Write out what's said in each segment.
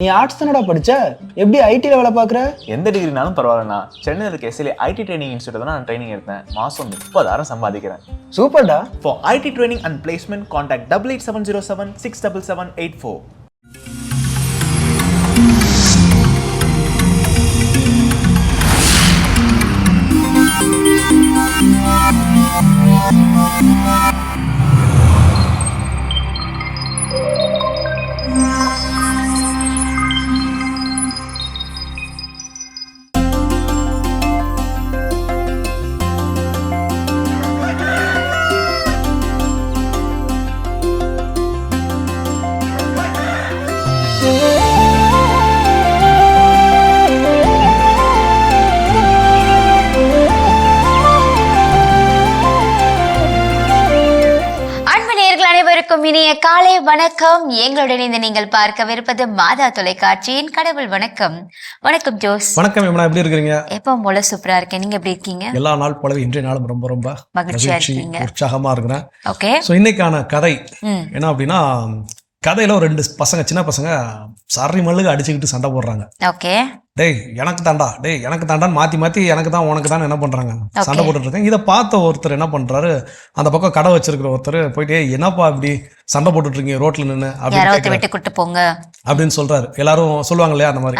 நீ ஆர்ட்ஸ் தானடா படிச்ச, எப்படி ஐடில வேலை பார்க்குற? எந்த டிகிரினாலும் பரவாயில்லண்ணா. சென்னையில் இருக்க எஸ்எல்ஏ ஐடி ட்ரைனிங் இன்ஸ்டியூட் தான் நான் ட்ரைனிங் எடுத்தேன். மாதம் 30,000 சம்பாதிக்கிறேன். சூப்பர்டா. For IT training and placement, contact 88707 67784. இனிய காலை வணக்கம். எங்களுடன் இந்த நீங்கள் பார்க்கவிருப்பது மாதா தொலைக்காட்சியின் கடவுள் வணக்கம். வணக்கம் ஜோஸ். வணக்கம் யமுனா, எப்படி இருக்கீங்க? எப்பவும் போல சூப்பரா இருக்கேன். நீங்க எப்படி இருக்கீங்க? எல்லா நாள் போலவே இன்றைய நாளும் ரொம்ப ரொம்ப மகிழ்ச்சியா இருக்கீங்க, உற்சாகமா இருக்கிறேன். ஓகே. ஸோ இன்னைக்கான கதை என்ன அப்படின்னா, கதையில ஒரு 2 பசங்க, சின்ன பசங்க சரி மல்லுக்கு அடிச்சுக்கிட்டு சண்டை போடுறாங்க. ஓகே. டேய் எனக்கு தாண்டா, டேய் எனக்கு தாண்டான்னு மாத்தி எனக்கு தான் உனக்கு தான் என்ன பண்றாங்க, சண்டை போட்டுட்டு இருக்காங்க. இதை பார்த்த ஒருத்தர் என்ன பண்றாரு, அந்த பக்கம் கடை வச்சிருக்கிற ஒருத்தர் போயிட்டு, என்னப்பா இப்படி சண்டை போட்டுட்டு இருக்கீங்க ரோட்ல நின்று அப்படின்னு சொல்றாரு. எல்லாரும் சொல்லுவாங்க இல்லையா அந்த மாதிரி.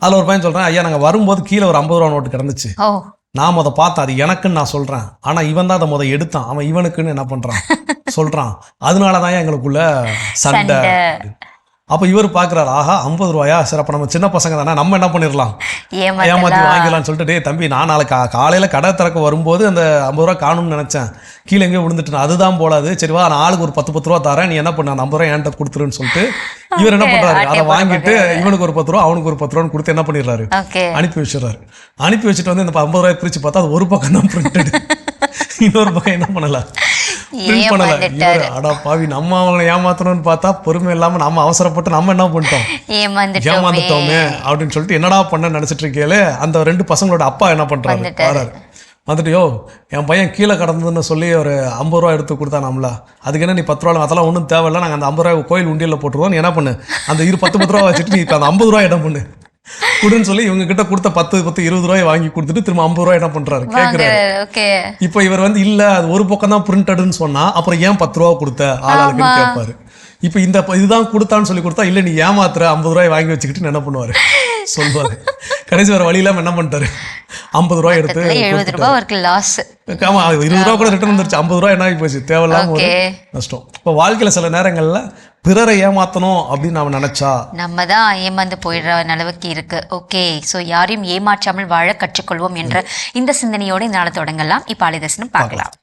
அதுல ஒரு பையன் சொல்றேன், ஐயா நாங்க வரும்போது கீழே ஒரு 50 ரூபா நோட்டு கிடந்துச்சு, நான் அதை பார்த்தேன், அது எனக்குன்னு நான் சொல்றேன், ஆனா இவன் தான் அதை எடுத்தான், அவன் இவனுக்குன்னு என்ன பண்றான் சொல்றான், அதனாலதான் எங்களுக்குள்ள சண்டை. அப்ப இவர் பாக்குறாரு, ஆஹா 50 ரூபாயா, சரி அப்ப நம்ம சின்ன பசங்க தானே, நம்ம என்ன பண்ணிடலாம், ஏமாத்தி வாங்கிடலாம்னு சொல்லிட்டு, டே தம்பி நான் நாளைக்கு காலையில கடை திறக்க வரும்போது அந்த 50 ரூபா காணும்னு நினைச்சேன், கீழே எங்கேயோ விழுந்துட்டு, அதுதான் போலாது, சரிவா நான் ஆளுக்கு ஒரு 10 ரூபா தரேன், நீ என்ன பண்ண அந்த 50 ரூபா என்கிட்ட கொடுத்துருன்னு சொல்லிட்டு இவர் என்ன பண்றாரு, அதை வாங்கிட்டு இவனுக்கு ஒரு 10 ரூபா அவனுக்கு ஒரு 10 ரூபான்னு கொடுத்து என்ன பண்ணிடுறாரு, அனுப்பி வச்சிடறாரு. அனுப்பி வச்சுட்டு வந்து இந்த 50 ரூபாய் பிரிச்சு பார்த்தா அது ஒரு பக்கம் தான் பிரிண்டட், இன்னொரு பக்கம் என்ன பண்ணல, பிரிண்ட் பண்ணல. இவரு அடா பாவி, நம்ம அவங்களை ஏமாத்தணும்னு பார்த்தா பொறுமை இல்லாம நம்ம அவசரப்பட்டு நம்ம என்ன பண்ணிட்டோம், ஏமாந்துட்டோமே அப்படின்னு சொல்லிட்டு என்னடா பண்ண நினைச்சிட்டு இருக்கேளே, அந்த 2 பசங்களோட அப்பா என்ன பண்றாரு, பாராரு வந்துட்டு, யோ என் பையன் கீழே கடந்ததுன்னு சொல்லி ஒரு 50 ரூபா எடுத்து கொடுத்தா நம்மள, அதுக்கு என்ன நீ 10 ரூபா, அதெல்லாம் ஒன்றும் தேவையில்லை, நாங்கள் அந்த 50 ரூபாய் கோயில் உண்டியலில் போட்டுருவோம், நீ என்ன பண்ணு அந்த 10 ரூபா வச்சுட்டு நீ இப்போ அந்த 50 ரூபா இடம் பண்ணு குடுன்னு சொல்லி இவங்க கிட்ட கொடுத்த 10 20 ரூபாய் வாங்கி கொடுத்துட்டு திரும்ப 50 ரூபாய் என்ன பண்றாரு கேட்கிறாரு. இப்ப இவர் வந்து இல்ல அது ஒரு பக்கம் தான் பிரிண்டட்னு சொன்னா, அப்புறம் ஏன் 10 ரூபா கொடுத்த ஆளாளுக்குன்னு கேட்பாரு. இப்ப இந்த இதுதான் கொடுத்தான்னு சொல்லி கொடுத்தா, இல்ல நீ ஏமாத்துற 50 ரூபாய் வாங்கி வச்சுக்கிட்டு என்ன பண்ணுவாரு சொல்லுவாரு. கடைசி வர வழி இல்லாம என்ன பண்ணிட்டாரு, 50 ரூபாய் எடுத்து 70 ரூபாய் லாஸ். ஆமா 20 ரூபா கூட ரிட்டர்ன் வந்துருச்சு, 50 ரூபாய் என்ன ஆகி போச்சு, தேவையில்லாம ஒரு நஷ்டம். இப்ப வாழ்க்கையில சில நேரங்கள்ல பிறரை ஏமாத்தணும் அப்படின்னு நாம நினைச்சா நம்ம தான் ஏமாந்து போயிடுற அளவுக்கு இருக்கு. ஓகே, ஸோ யாரையும் ஏமாற்றாமல் வாழ கற்றுக்கொள்வோம் என்ற இந்த சிந்தனையோடு இந்த நாளை தொடங்கலாம். இப்போ ஆலிதர்சனம் பார்க்கலாம்.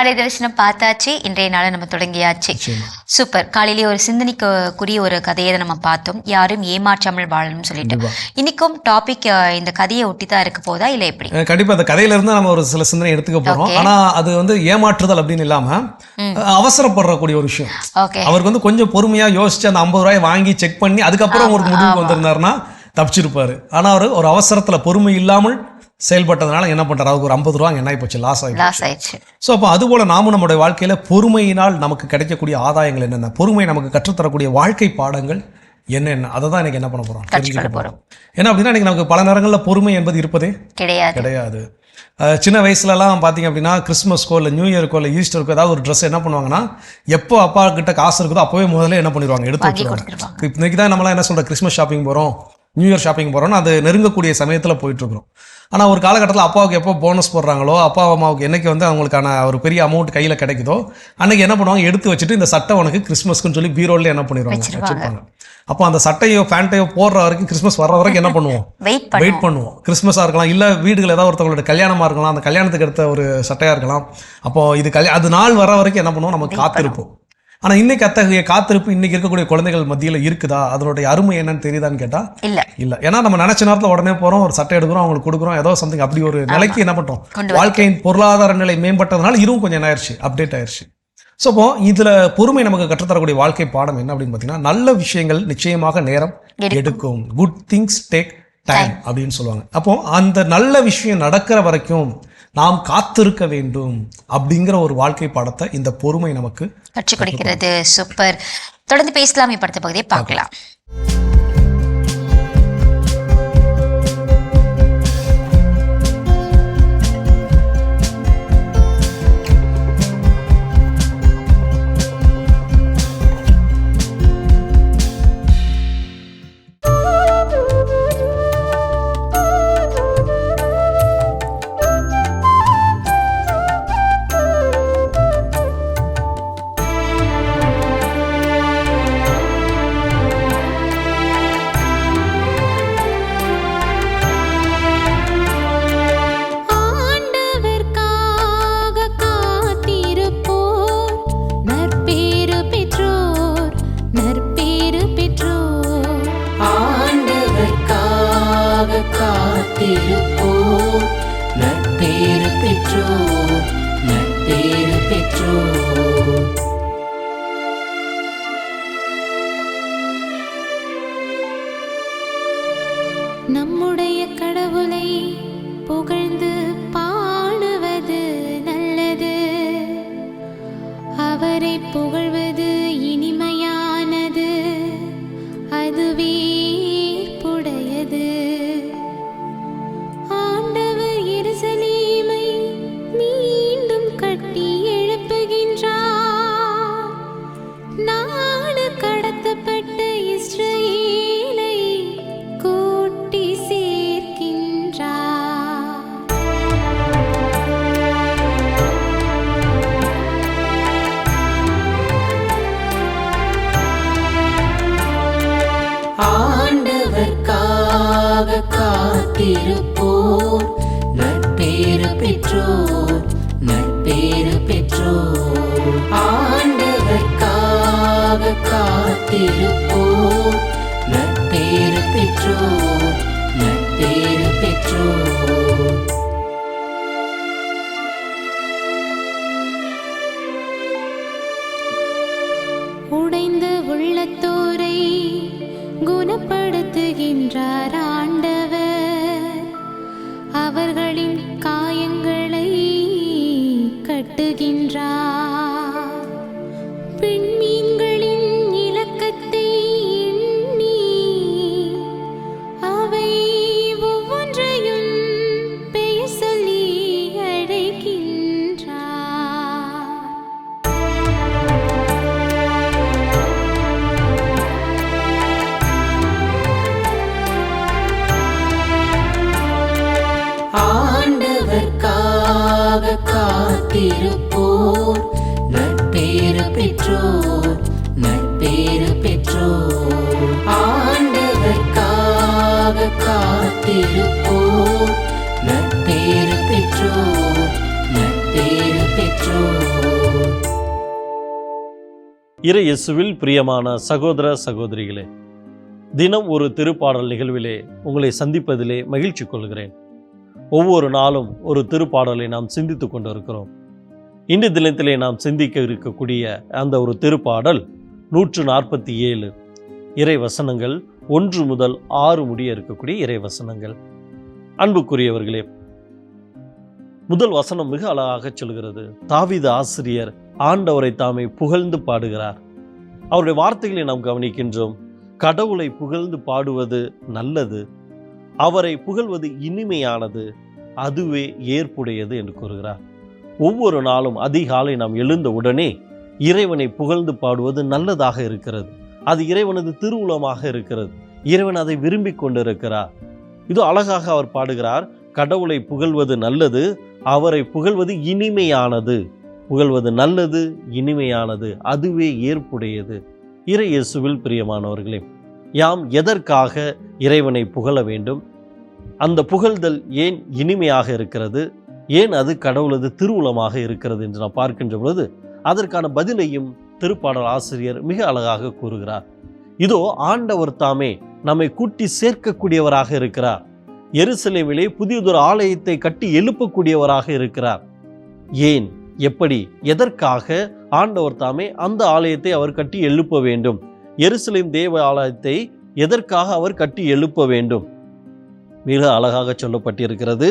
நாளை தரிசனம் பார்த்தாச்சு, இன்றைய நாளை நம்ம தொடங்கியாச்சு. சூப்பர். காலையிலேயே ஒரு சிந்தனைக்குரிய ஒரு கதையை நம்ம பார்த்தோம், யாரும் ஏமாற்றாமல் வாழணும்னு சொல்லிட்டு. இன்னைக்கும் டாபிக் இந்த கதையை ஒட்டி தான் இருக்க போதா இல்ல எப்படி? கண்டிப்பா அந்த கதையில இருந்து நம்ம ஒரு சில சிந்தனை எடுத்துக்க போறோம். ஆனா அது வந்து ஏமாற்றுதல் அப்படின்னு இல்லாம அவசரப்படக்கூடிய ஒரு விஷயம். அவருக்கு வந்து கொஞ்சம் பொறுமையா யோசிச்சு அந்த 50 ரூபாய் வாங்கி செக் பண்ணி அதுக்கப்புறம் ஒரு முடிவுக்கு வந்திருந்தாருன்னா தப்பிச்சிருப்பாரு. ஆனா அவர் ஒரு அவசரத்துல பொறுமை இல்லாமல் செயல்பட்டதுனால என்ன பண்றாரு, அவருக்கு ஒரு 50 ரூபா என்ன ஆயிப்போச்சு, லாஸ் ஆயிடுச்சு. ஸோ அப்போ அது போல நாமும் நம்முடைய வாழ்க்கையில பொறுமையினால் நமக்கு கிடைக்கக்கூடிய ஆதாயங்கள் என்னென்ன, பொறுமை நமக்கு கற்றுத்தரக்கூடிய வாழ்க்கை பாடங்கள் என்னென்ன, அதை தான் எனக்கு என்ன பண்ண போறோம், தெரிஞ்சுக்க போறோம். ஏன்னா அப்படின்னா எனக்கு நமக்கு பல நேரங்களில் பொறுமை என்பது இருப்பதே கிடையாது. சின்ன வயசுலலாம் பார்த்தீங்க அப்படின்னா கிறிஸ்மஸ்க்கோ இல்லை நியூ இயருக்கோ இல்லை ஈஸ்டருக்கோ ஏதாவது ஒரு ட்ரெஸ் என்ன பண்ணுவாங்கன்னா, எப்போ அப்பா கிட்ட காசு இருக்குதோ அப்போவே முதல்ல என்ன பண்ணிடுவாங்க, எடுத்து வச்சுருவாங்க. இன்னைக்கு தான் நம்மளாம் என்ன சொல்கிறோம், கிறிஸ்மஸ் ஷாப்பிங் போகிறோம், நியூ இயர் ஷாப்பிங் போகிறோம்னு அது நெருங்கக்கூடிய சமயத்தில் போயிட்டுருக்குறோம். ஆனால் ஒரு காலகட்டத்தில் அப்பாவுக்கு எப்போ போனஸ் போடுறாங்களோ, அப்பா அம்மாவுக்கு என்னைக்கு வந்து அவங்களுக்கான ஒரு பெரிய அமௌண்ட் கையில் கிடைக்குதோ அன்னைக்கு என்ன பண்ணுவாங்க, எடுத்து வச்சுட்டு இந்த சட்டை உனக்கு கிறிஸ்மஸ்க்குன்னு சொல்லி பீரோல என்ன பண்ணிடுவாங்க, வச்சுருப்பாங்க. அப்போ அந்த சட்டையோ பேண்ட்டையோ போடுற வரைக்கும், கிறிஸ்மஸ் வர்ற வரைக்கும் என்ன பண்ணுவோம், வெயிட் பண்ணுவோம். கிறிஸ்மஸாக இருக்கலாம், இல்லை வீடுகள் ஏதாவது ஒருத்தவங்களோட கல்யாணமாக இருக்கலாம், அந்த கல்யாணத்துக்கு எடுத்த ஒரு சட்டையாக இருக்கலாம். அப்போ இது அது நாள் வர வரைக்கும் என்ன பண்ணுவோம், நம்ம காத்திருப்போம். ஆனால் இன்னைக்கு அத்தகைய காத்திருப்பு இன்னைக்கு இருக்கக்கூடிய குழந்தைகள் மத்தியில் இருக்குதா, அதனுடைய அருமை என்னன்னு தெரியுதான்னு கேட்டா இல்லை. ஏன்னா நம்ம நினைச்ச நேரத்தில் உடனே போகிறோம், ஒரு சட்டை எடுக்கிறோம், அவங்களுக்கு கொடுக்குறோம், ஏதோ சம்திங் அப்படி ஒரு நிலைக்கு என்ன பண்ணுறோம், வாழ்க்கையின் பொருளாதார நிலை மேம்பட்டதுனால இதுவும் கொஞ்சம் என்ன ஆயிடுச்சு, அப்டேட் ஆயிடுச்சு. ஸோ அப்போ இதில் பொறுமை நமக்கு கற்றுத்தரக்கூடிய வாழ்க்கை பாடம் என்ன அப்படின்னு பார்த்தீங்கன்னா, நல்ல விஷயங்கள் நிச்சயமாக நேரம் எடுக்கும். குட் திங்ஸ் டேக் டைம் அப்படின்னு சொல்லுவாங்க. அப்போ அந்த நல்ல விஷயம் நடக்கிற வரைக்கும் நாம் காத்திருக்க வேண்டும் அப்படிங்கிற ஒரு வாழ்க்கை பாடத்தை இந்த பொறுமை நமக்கு கற்றுக் கொடுக்கிறது. சூப்பர். தொடர்ந்து பேசலாம், இப்ப பகுதியை பார்க்கலாம். நம்முடைய கடவுளை புகழ்ந்து பாடுவது நல்லது, அவரை புகழ்வது இனிமையானது, அதுவே புடையது. ஆண்டவர் எருசலேமை மீண்டும் கட்டி எழுப்புகின்றார், நாடு கடத்தப்பட்ட இஸ்ரவேலை கூட்டி சேர்க்கின்றார். ஆண்டவர்க்காக காத்திருப்போர் நற்பேறு பெற்றோர், நற்பேறு பெற்றோர். ஆண்டவர்க்காக காத்திருப்போர் நற்பேறு பெற்றோர், நற்பேறு பெற்றோர். உடைந்த உள்ளத்தோரை குணப்படுத்துகின்றார் ஆண்டவர், அவர்களின் காயங்களை கட்டுகின்றார். பெண்மீன்களின் இலக்கத்தை எண்ணி அவை ஒவ்வொன்றையும் பெயர் சொல்லி அழைக்கின்றார். ஆண்டவர்க்காக காத்திருப்போர் நற்பேறு பெற்றோர், நற்பேறு பெற்றோர். ஆண்டவர்க்காக காத்திருப்போர் நற்பேறு பெற்றோர், நற்பேறு பெற்றோர். இறை இயேசுவில் பிரியமான சகோதர சகோதரிகளே, தினம் ஒரு திருப்பாடல் நிகழ்விலே உங்களை சந்திப்பதிலே மகிழ்ச்சி கொள்கிறேன். ஒவ்வொரு நாளும் ஒரு திருப்பாடலை நாம் சிந்தித்து கொண்டிருக்கிறோம். இன்று தினத்திலே நாம் சிந்திக்க இருக்கக்கூடிய அந்த ஒரு திருப்பாடல் 147 இறை வசனங்கள், 1 முதல் 6 முடிய இருக்கக்கூடிய இறை வசனங்கள். அன்புக்குரியவர்களே, முதல் வசனம் மிக அழகாக சொல்கிறது. தாவீது ஆசிரியர் ஆண்டவரை தாமே புகழ்ந்து பாடுகிறார். அவருடைய வார்த்தைகளை நாம் கவனிக்கின்றோம். கடவுளை புகழ்ந்து பாடுவது நல்லது, அவரை புகழ்வது இனிமையானது, அதுவே ஏற்புடையது என்று கூறுகிறார். ஒவ்வொரு நாளும் அதிகாலை நாம் எழுந்த உடனே இறைவனை புகழ்ந்து பாடுவது நல்லதாக இருக்கிறது. அது இறைவனது திருவுளமாக இருக்கிறது. இறைவன் அதை விரும்பி கொண்டிருக்கிறார். இது அழகாக அவர் பாடுகிறார். கடவுளை புகழ்வது நல்லது, அவரை புகழ்வது இனிமையானது. புகழ்வது நல்லது, இனிமையானது, அதுவே ஏற்புடையது. இறை இயேசுவில் பிரியமானவர்களே, யாம் எதற்காக இறைவனை புகழ வேண்டும்? அந்த புகழ்தல் ஏன் இனிமையாக இருக்கிறது? ஏன் அது கடவுளது திருவுளமாக இருக்கிறது என்று நாம் பார்க்கின்ற பொழுது அதற்கான பதிலையும் திருப்பாடல் ஆசிரியர் மிக அழகாக கூறுகிறார். இதோ ஆண்டவர் தாமே நம்மை கூட்டி சேர்க்கக்கூடியவராக இருக்கிறார். எருசலேமிலே புதியதொரு ஆலயத்தை கட்டி எழுப்பக்கூடியவராக இருக்கிறார். ஏன், எப்படி, எதற்காக ஆண்டவர் தாமே அந்த ஆலயத்தை அவர் கட்டி எழுப்ப வேண்டும்? எருசலேம் தேவ ஆலயத்தை எதற்காக அவர் கட்டி எழுப்ப வேண்டும்? மிக அழகாக சொல்லப்பட்டிருக்கிறது.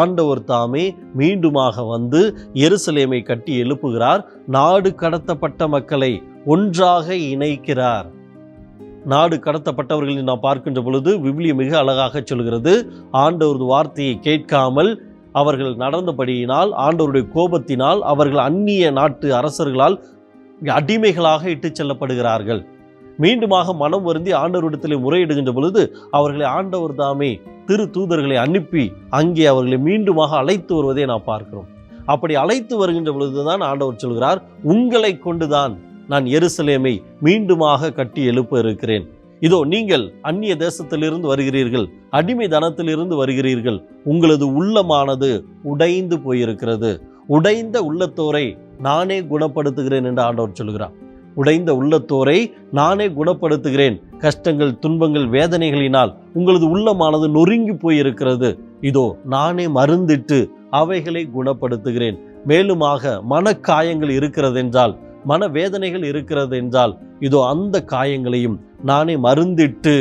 ஆண்டவர் தாமே மீண்டுமாக வந்து எருசலேமை கட்டி எழுப்புகிறார். நாடு கடத்தப்பட்ட மக்களை ஒன்றாக இணைக்கிறார். நாடு கடத்தப்பட்டவர்களை நாம் பார்க்கின்ற பொழுது விவிலியம் மிக அழகாக சொல்கிறது. ஆண்டவரது வார்த்தையை கேட்காமல் அவர்கள் நடந்தபடியினால், ஆண்டவருடைய கோபத்தினால் அவர்கள் அந்நிய நாட்டு அரசர்களால் அடிமைகளாக இட்டுச் செல்லப்படுகிறார்கள். மீண்டுமாக மனம் வருந்தி ஆண்டவரிடத்தில் முறையிடுகின்ற பொழுது அவர்களை ஆண்டவர் தாமே திரு தூதர்களை அனுப்பி அங்கே அவர்களை மீண்டுமாக அழைத்து வருவதை நாம் பார்க்கிறோம். அப்படி அழைத்து வருகின்ற பொழுதுதான் ஆண்டவர் சொல்கிறார், உங்களை கொண்டுதான் நான் எருசலேமை மீண்டுமாக கட்டி எழுப்ப இருக்கிறேன். இதோ நீங்கள் அந்நிய தேசத்திலிருந்து வருகிறீர்கள், அடிமை தனத்திலிருந்து வருகிறீர்கள், உங்களது உள்ளமானது உடைந்து போயிருக்கிறது. உடைந்த உள்ளத்தோரை நானே குணப்படுத்துகிறேன் என்று ஆண்டவர் சொல்கிறார். உடைந்த உள்ளத்தோரை நானே குணப்படுத்துகிறேன். கஷ்டங்கள், துன்பங்கள், வேதனைகளினால் உங்களது உள்ளமானது நொறுங்கி போயிருக்கிறது. இதோ நானே மருந்திட்டு அவைகளை குணப்படுத்துகிறேன். மேலுமாக மனக்காயங்கள் இருக்கிறது என்றால், மனவேதனைகள் இருக்கிறது என்றால், இதோ அந்த காயங்களையும் நானே மருந்திட்டு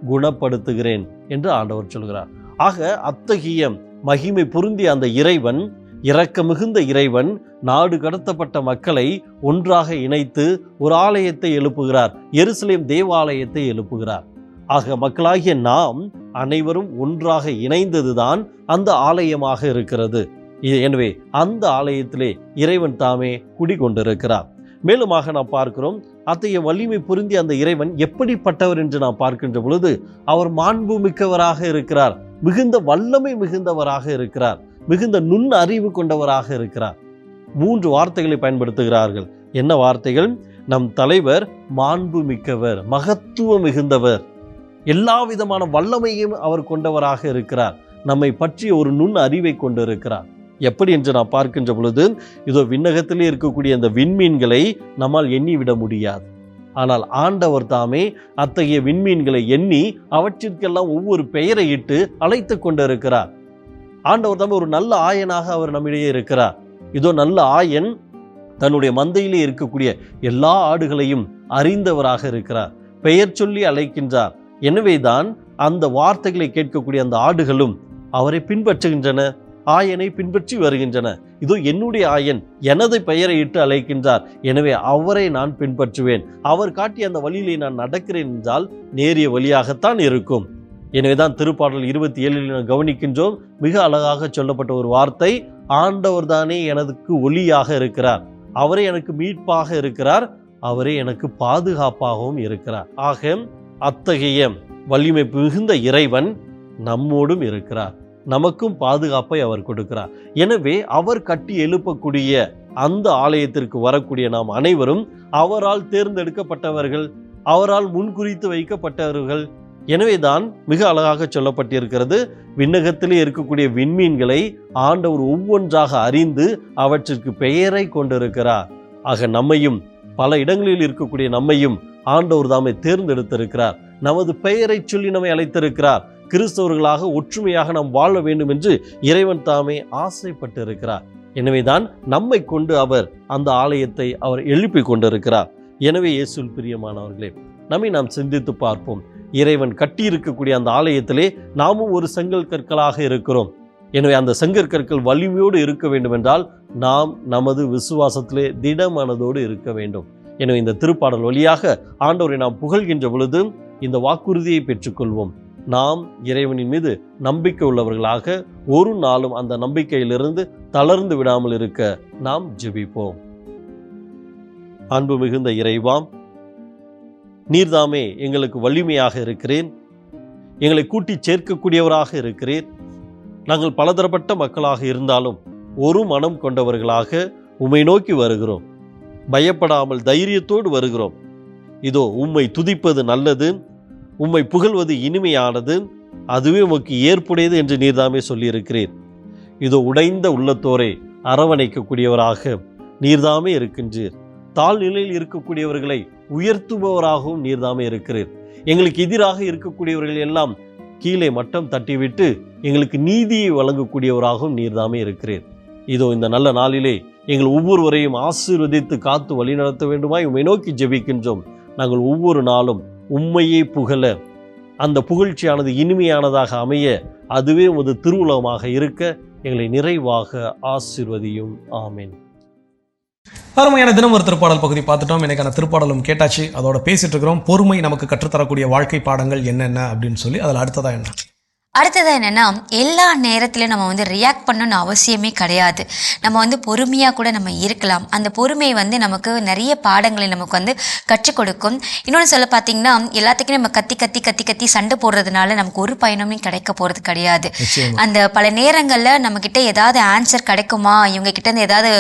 குணப்படுத்துகிறேன் என்று ஆண்டவர் சொல்கிறார். ஆக அத்தகைய மகிமை பொருந்திய அந்த இறைவன், இரக்க மிகுந்த இறைவன், நாடு கடத்தப்பட்ட மக்களை ஒன்றாக இணைத்து ஒரு ஆலயத்தை எழுப்புகிறார். எருசலேம் தேவாலயத்தை எழுப்புகிறார். ஆக மக்களாகிய நாம் அனைவரும் ஒன்றாக இணைந்ததுதான் அந்த ஆலயமாக இருக்கிறது. எனவே அந்த ஆலயத்திலே இறைவன் தாமே குடிகொண்டிருக்கிறார். மேலுமாக நாம் பார்க்கிறோம், அத்தகைய வலிமை பொருந்திய அந்த இறைவன் எப்படிப்பட்டவர் என்று நாம் பார்க்கின்ற பொழுது அவர் மாண்பு மிக்கவராக இருக்கிறார், மிகுந்த வல்லமை மிகுந்தவராக இருக்கிறார், மிகுந்த நுண் அறிவு கொண்டவராக இருக்கிறார். 3 வார்த்தைகளை பயன்படுத்துகிறார்கள். என்ன வார்த்தைகள்? நம் தலைவர் மாண்பு மிக்கவர், மகத்துவ மிகுந்தவர், எல்லா விதமான வல்லமையும் அவர் கொண்டவராக இருக்கிறார். நம்மை பற்றிய ஒரு நுண் அறிவை கொண்டிருக்கிறார். எப்படி என்று நாம் பார்க்கின்ற பொழுது, இதோ விண்ணகத்திலே இருக்கக்கூடிய அந்த விண்மீன்களை நம்மால் எண்ணிவிட முடியாது. ஆனால் ஆண்டவர் தாமே அத்தகைய விண்மீன்களை எண்ணி அவற்றிற்கெல்லாம் ஒவ்வொரு பெயரை இட்டு அழைத்து கொண்டிருக்கிறார். ஆண்டவர் தாமே ஒரு நல்ல ஆயனாக அவர் நம்மிடையே இருக்கிறார். இதோ நல்ல ஆயன் தன்னுடைய மந்தையிலே இருக்கக்கூடிய எல்லா ஆடுகளையும் அறிந்தவராக இருக்கிறார். பெயர் சொல்லி அழைக்கின்றார். எனவேதான் அந்த வார்த்தைகளை கேட்கக்கூடிய அந்த ஆடுகளும் அவரை பின்பற்றுகின்றன, ஆயனை பின்பற்றி வருகின்றன. இதோ என்னுடைய ஆயன் எனது பெயரை இட்டு அழைக்கின்றார், எனவே அவரை நான் பின்பற்றுவேன். அவர் காட்டிய அந்த வழியிலே நான் நடக்கிறேன் என்றால் நேரிய வழியாகத்தான் இருக்கும். எனவேதான் திருப்பாடல் 27 நாம் கவனிக்கின்றோம். மிக அழகாக சொல்லப்பட்ட ஒரு வார்த்தை, ஆண்டவர் தானே எனக்கு ஒளியாக இருக்கிறார், அவரே எனக்கு மீட்பாக இருக்கிறார், அவரே எனக்கு பாதுகாப்பாகவும் இருக்கிறார். ஆக அத்தகைய வலிமை மிகுந்த இறைவன் நம்மோடும் இருக்கிறார், நமக்கும் பாதுகாப்பை அவர் கொடுக்கிறார். எனவே அவர் கட்டி எழுப்பக்கூடிய அந்த ஆலயத்திற்கு வரக்கூடிய நாம் அனைவரும் அவரால் தேர்ந்தெடுக்கப்பட்டவர்கள், அவரால் முன்குறித்து வைக்கப்பட்டவர்கள். எனவேதான் மிக அழகாக சொல்லப்பட்டிருக்கிறது, விண்ணகத்திலே இருக்கக்கூடிய விண்மீன்களை ஆண்டவர் ஒவ்வொன்றாக அறிந்து அவற்றிற்கு பெயரை கொண்டிருக்கிறார். ஆக நம்மையும் பல இடங்களில் இருக்கக்கூடிய நம்மையும் ஆண்டவர் தாமே தேர்ந்தெடுத்திருக்கிறார். நமது பெயரை சொல்லி நம்மை அழைத்திருக்கிறார். கிறிஸ்தவர்களாக ஒற்றுமையாக நாம் வாழ வேண்டும் என்று இறைவன் தாமே ஆசைப்பட்டிருக்கிறார். எனவேதான் நம்மை கொண்டு அவர் அந்த ஆலயத்தை அவர் எழுப்பி கொண்டிருக்கிறார். எனவே இயேசுவில் பிரியமானவர்களே, நம்மை நாம் சிந்தித்து பார்ப்போம். இறைவன் கட்டியிருக்கக்கூடிய அந்த ஆலயத்திலே நாமும் ஒரு செங்கல் கற்களாக இருக்கிறோம். எனவே அந்த செங்கற்கற்கள் வலிமையோடு இருக்க வேண்டும் என்றால் நாம் நமது விசுவாசத்திலே திடமனதோடு இருக்க வேண்டும். எனவே இந்த திருப்பாடல் வழியாக ஆண்டவரை நாம் புகழ்கின்ற பொழுது இந்த வாக்குறுதியை பெற்றுக்கொள்வோம். நாம் இறைவனின் மீது நம்பிக்கை உள்ளவர்களாக ஒரு நாளும் அந்த நம்பிக்கையிலிருந்து தளர்ந்து விடாமல் இருக்க நாம் ஜெபிப்போம். அன்பு மிகுந்த இறைவாம், நீர்தாமே எங்களுக்கு வலிமையாக இருக்கிறேன், எங்களை கூட்டி சேர்க்கக்கூடியவராக இருக்கிறேன். நாங்கள் பலதரப்பட்ட மக்களாக இருந்தாலும் ஒரு மனம் கொண்டவர்களாக உம்மை நோக்கி வருகிறோம். பயப்படாமல் தைரியத்தோடு வருகிறோம். இதோ உம்மை துதிப்பது நல்லது, உம்மை புகழ்வது இனிமையானது, அதுவே உமக்கு ஏற்புடையது என்று நீர்தாமே சொல்லியிருக்கிறீர். இதோ உடைந்த உள்ளத்தோரை அரவணைக்கக்கூடியவராக நீர்தாமே இருக்கின்றீர். தாழ்நிலையில் இருக்கக்கூடியவர்களை உயர்த்துபவராகவும் நீர்தாமே இருக்கிறீர். எங்களுக்கு எதிராக இருக்கக்கூடியவர்கள் எல்லாம் கீழே மட்டம் தட்டிவிட்டு எங்களுக்கு நீதியை வழங்கக்கூடியவராகவும் நீர்தாமே இருக்கிறீர். இதோ இந்த நல்ல நாளிலே எங்கள் ஒவ்வொருவரையும் ஆசீர்வதித்து காத்து வழிநடத்த வேண்டுமாய் உம்மை நோக்கி ஜெபிக்கின்றோம். நாங்கள் ஒவ்வொரு நாளும் உம்மையே புகழ, அந்த புகழ்ச்சியானது இனிமையானதாக அமைய, அதுவே உமது திருவுலகமாக இருக்க எங்களை நிறைவாக ஆசீர்வதியும். ஆமென். அருமையான தினம் ஒரு திருப்பாடல் பகுதி பார்த்துட்டோம். எனக்கான திருப்பாடலும் கேட்டாச்சு. அதோட பேசிட்டு இருக்கிறோம். பொறுமை நமக்கு கற்றுத்தரக்கூடிய வாழ்க்கை பாடங்கள் என்னென்ன அப்படின்னு சொல்லி அதில் அடுத்ததா என்ன? அடுத்தது என்னென்னா, எல்லா நேரத்திலும் நம்ம ரியாக்ட் பண்ணணும்னு அவசியமே கிடையாது. நம்ம பொறுமையாக கூட நம்ம இருக்கலாம். அந்த பொறுமை நமக்கு நிறைய பாடங்களை நமக்கு கற்றுக் கொடுக்கும். இன்னொன்று சொல்ல பார்த்தீங்கன்னா, எல்லாத்துக்கும் நம்ம கத்தி கத்தி கத்தி கத்தி சண்டை போடுறதுனால நமக்கு ஒரு பயணமே கிடைக்க போகிறது கிடையாது. அந்த பல நேரங்களில் நம்மக்கிட்ட ஏதாவது ஆன்சர் கிடைக்குமா, இவங்க கிட்டேருந்து ஏதாவது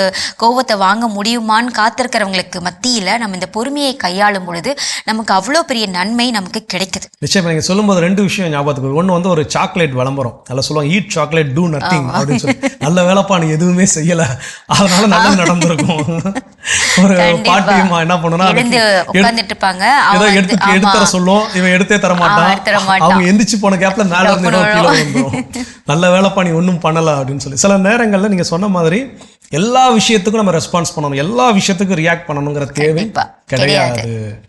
கோபத்தை வாங்க முடியுமான்னு காத்திருக்கிறவங்களுக்கு மத்தியில் நம்ம இந்த பொறுமையை கையாளும் பொழுது நமக்கு அவ்வளோ பெரிய நன்மை நமக்கு கிடைக்குது. நிச்சயம். நீங்கள் சொல்லும்போது ரெண்டு விஷயம் ஞாபகத்துக்கு. ஒன்று ஒரு சாக்லேட் விளம்பரம். அதில் சொல்லுவாங்க, ஈட் சாக்லேட் டூ நத்திங் அப்படின்னு சொல்லி. நல்ல வேலைப்பா நீ எதுவுமே செய்யலை, அதனால நல்லது நடந்திருக்கும். ஒரு பாட்டியம்மா என்ன பண்ணுனா, ஏதோ எடுத்துற சொல்லும், இவன் எடுத்தே தர மாட்டான். அவங்க எந்திரிச்சு போன கேப்ல மேல இருந்து கீழே வந்துடும். நல்ல வேலைப்பா நீ ஒன்றும் பண்ணலை அப்படின்னு சொல்லி. சில நேரங்களில் நீங்க சொன்ன மாதிரி எல்லா விஷயத்துக்கும் நம்ம ரெஸ்பான்ஸ் பண்ணணும், எல்லா விஷயத்துக்கும் ரியாக்ட் பண்ணணுங்கிற தேவை கிடையாது.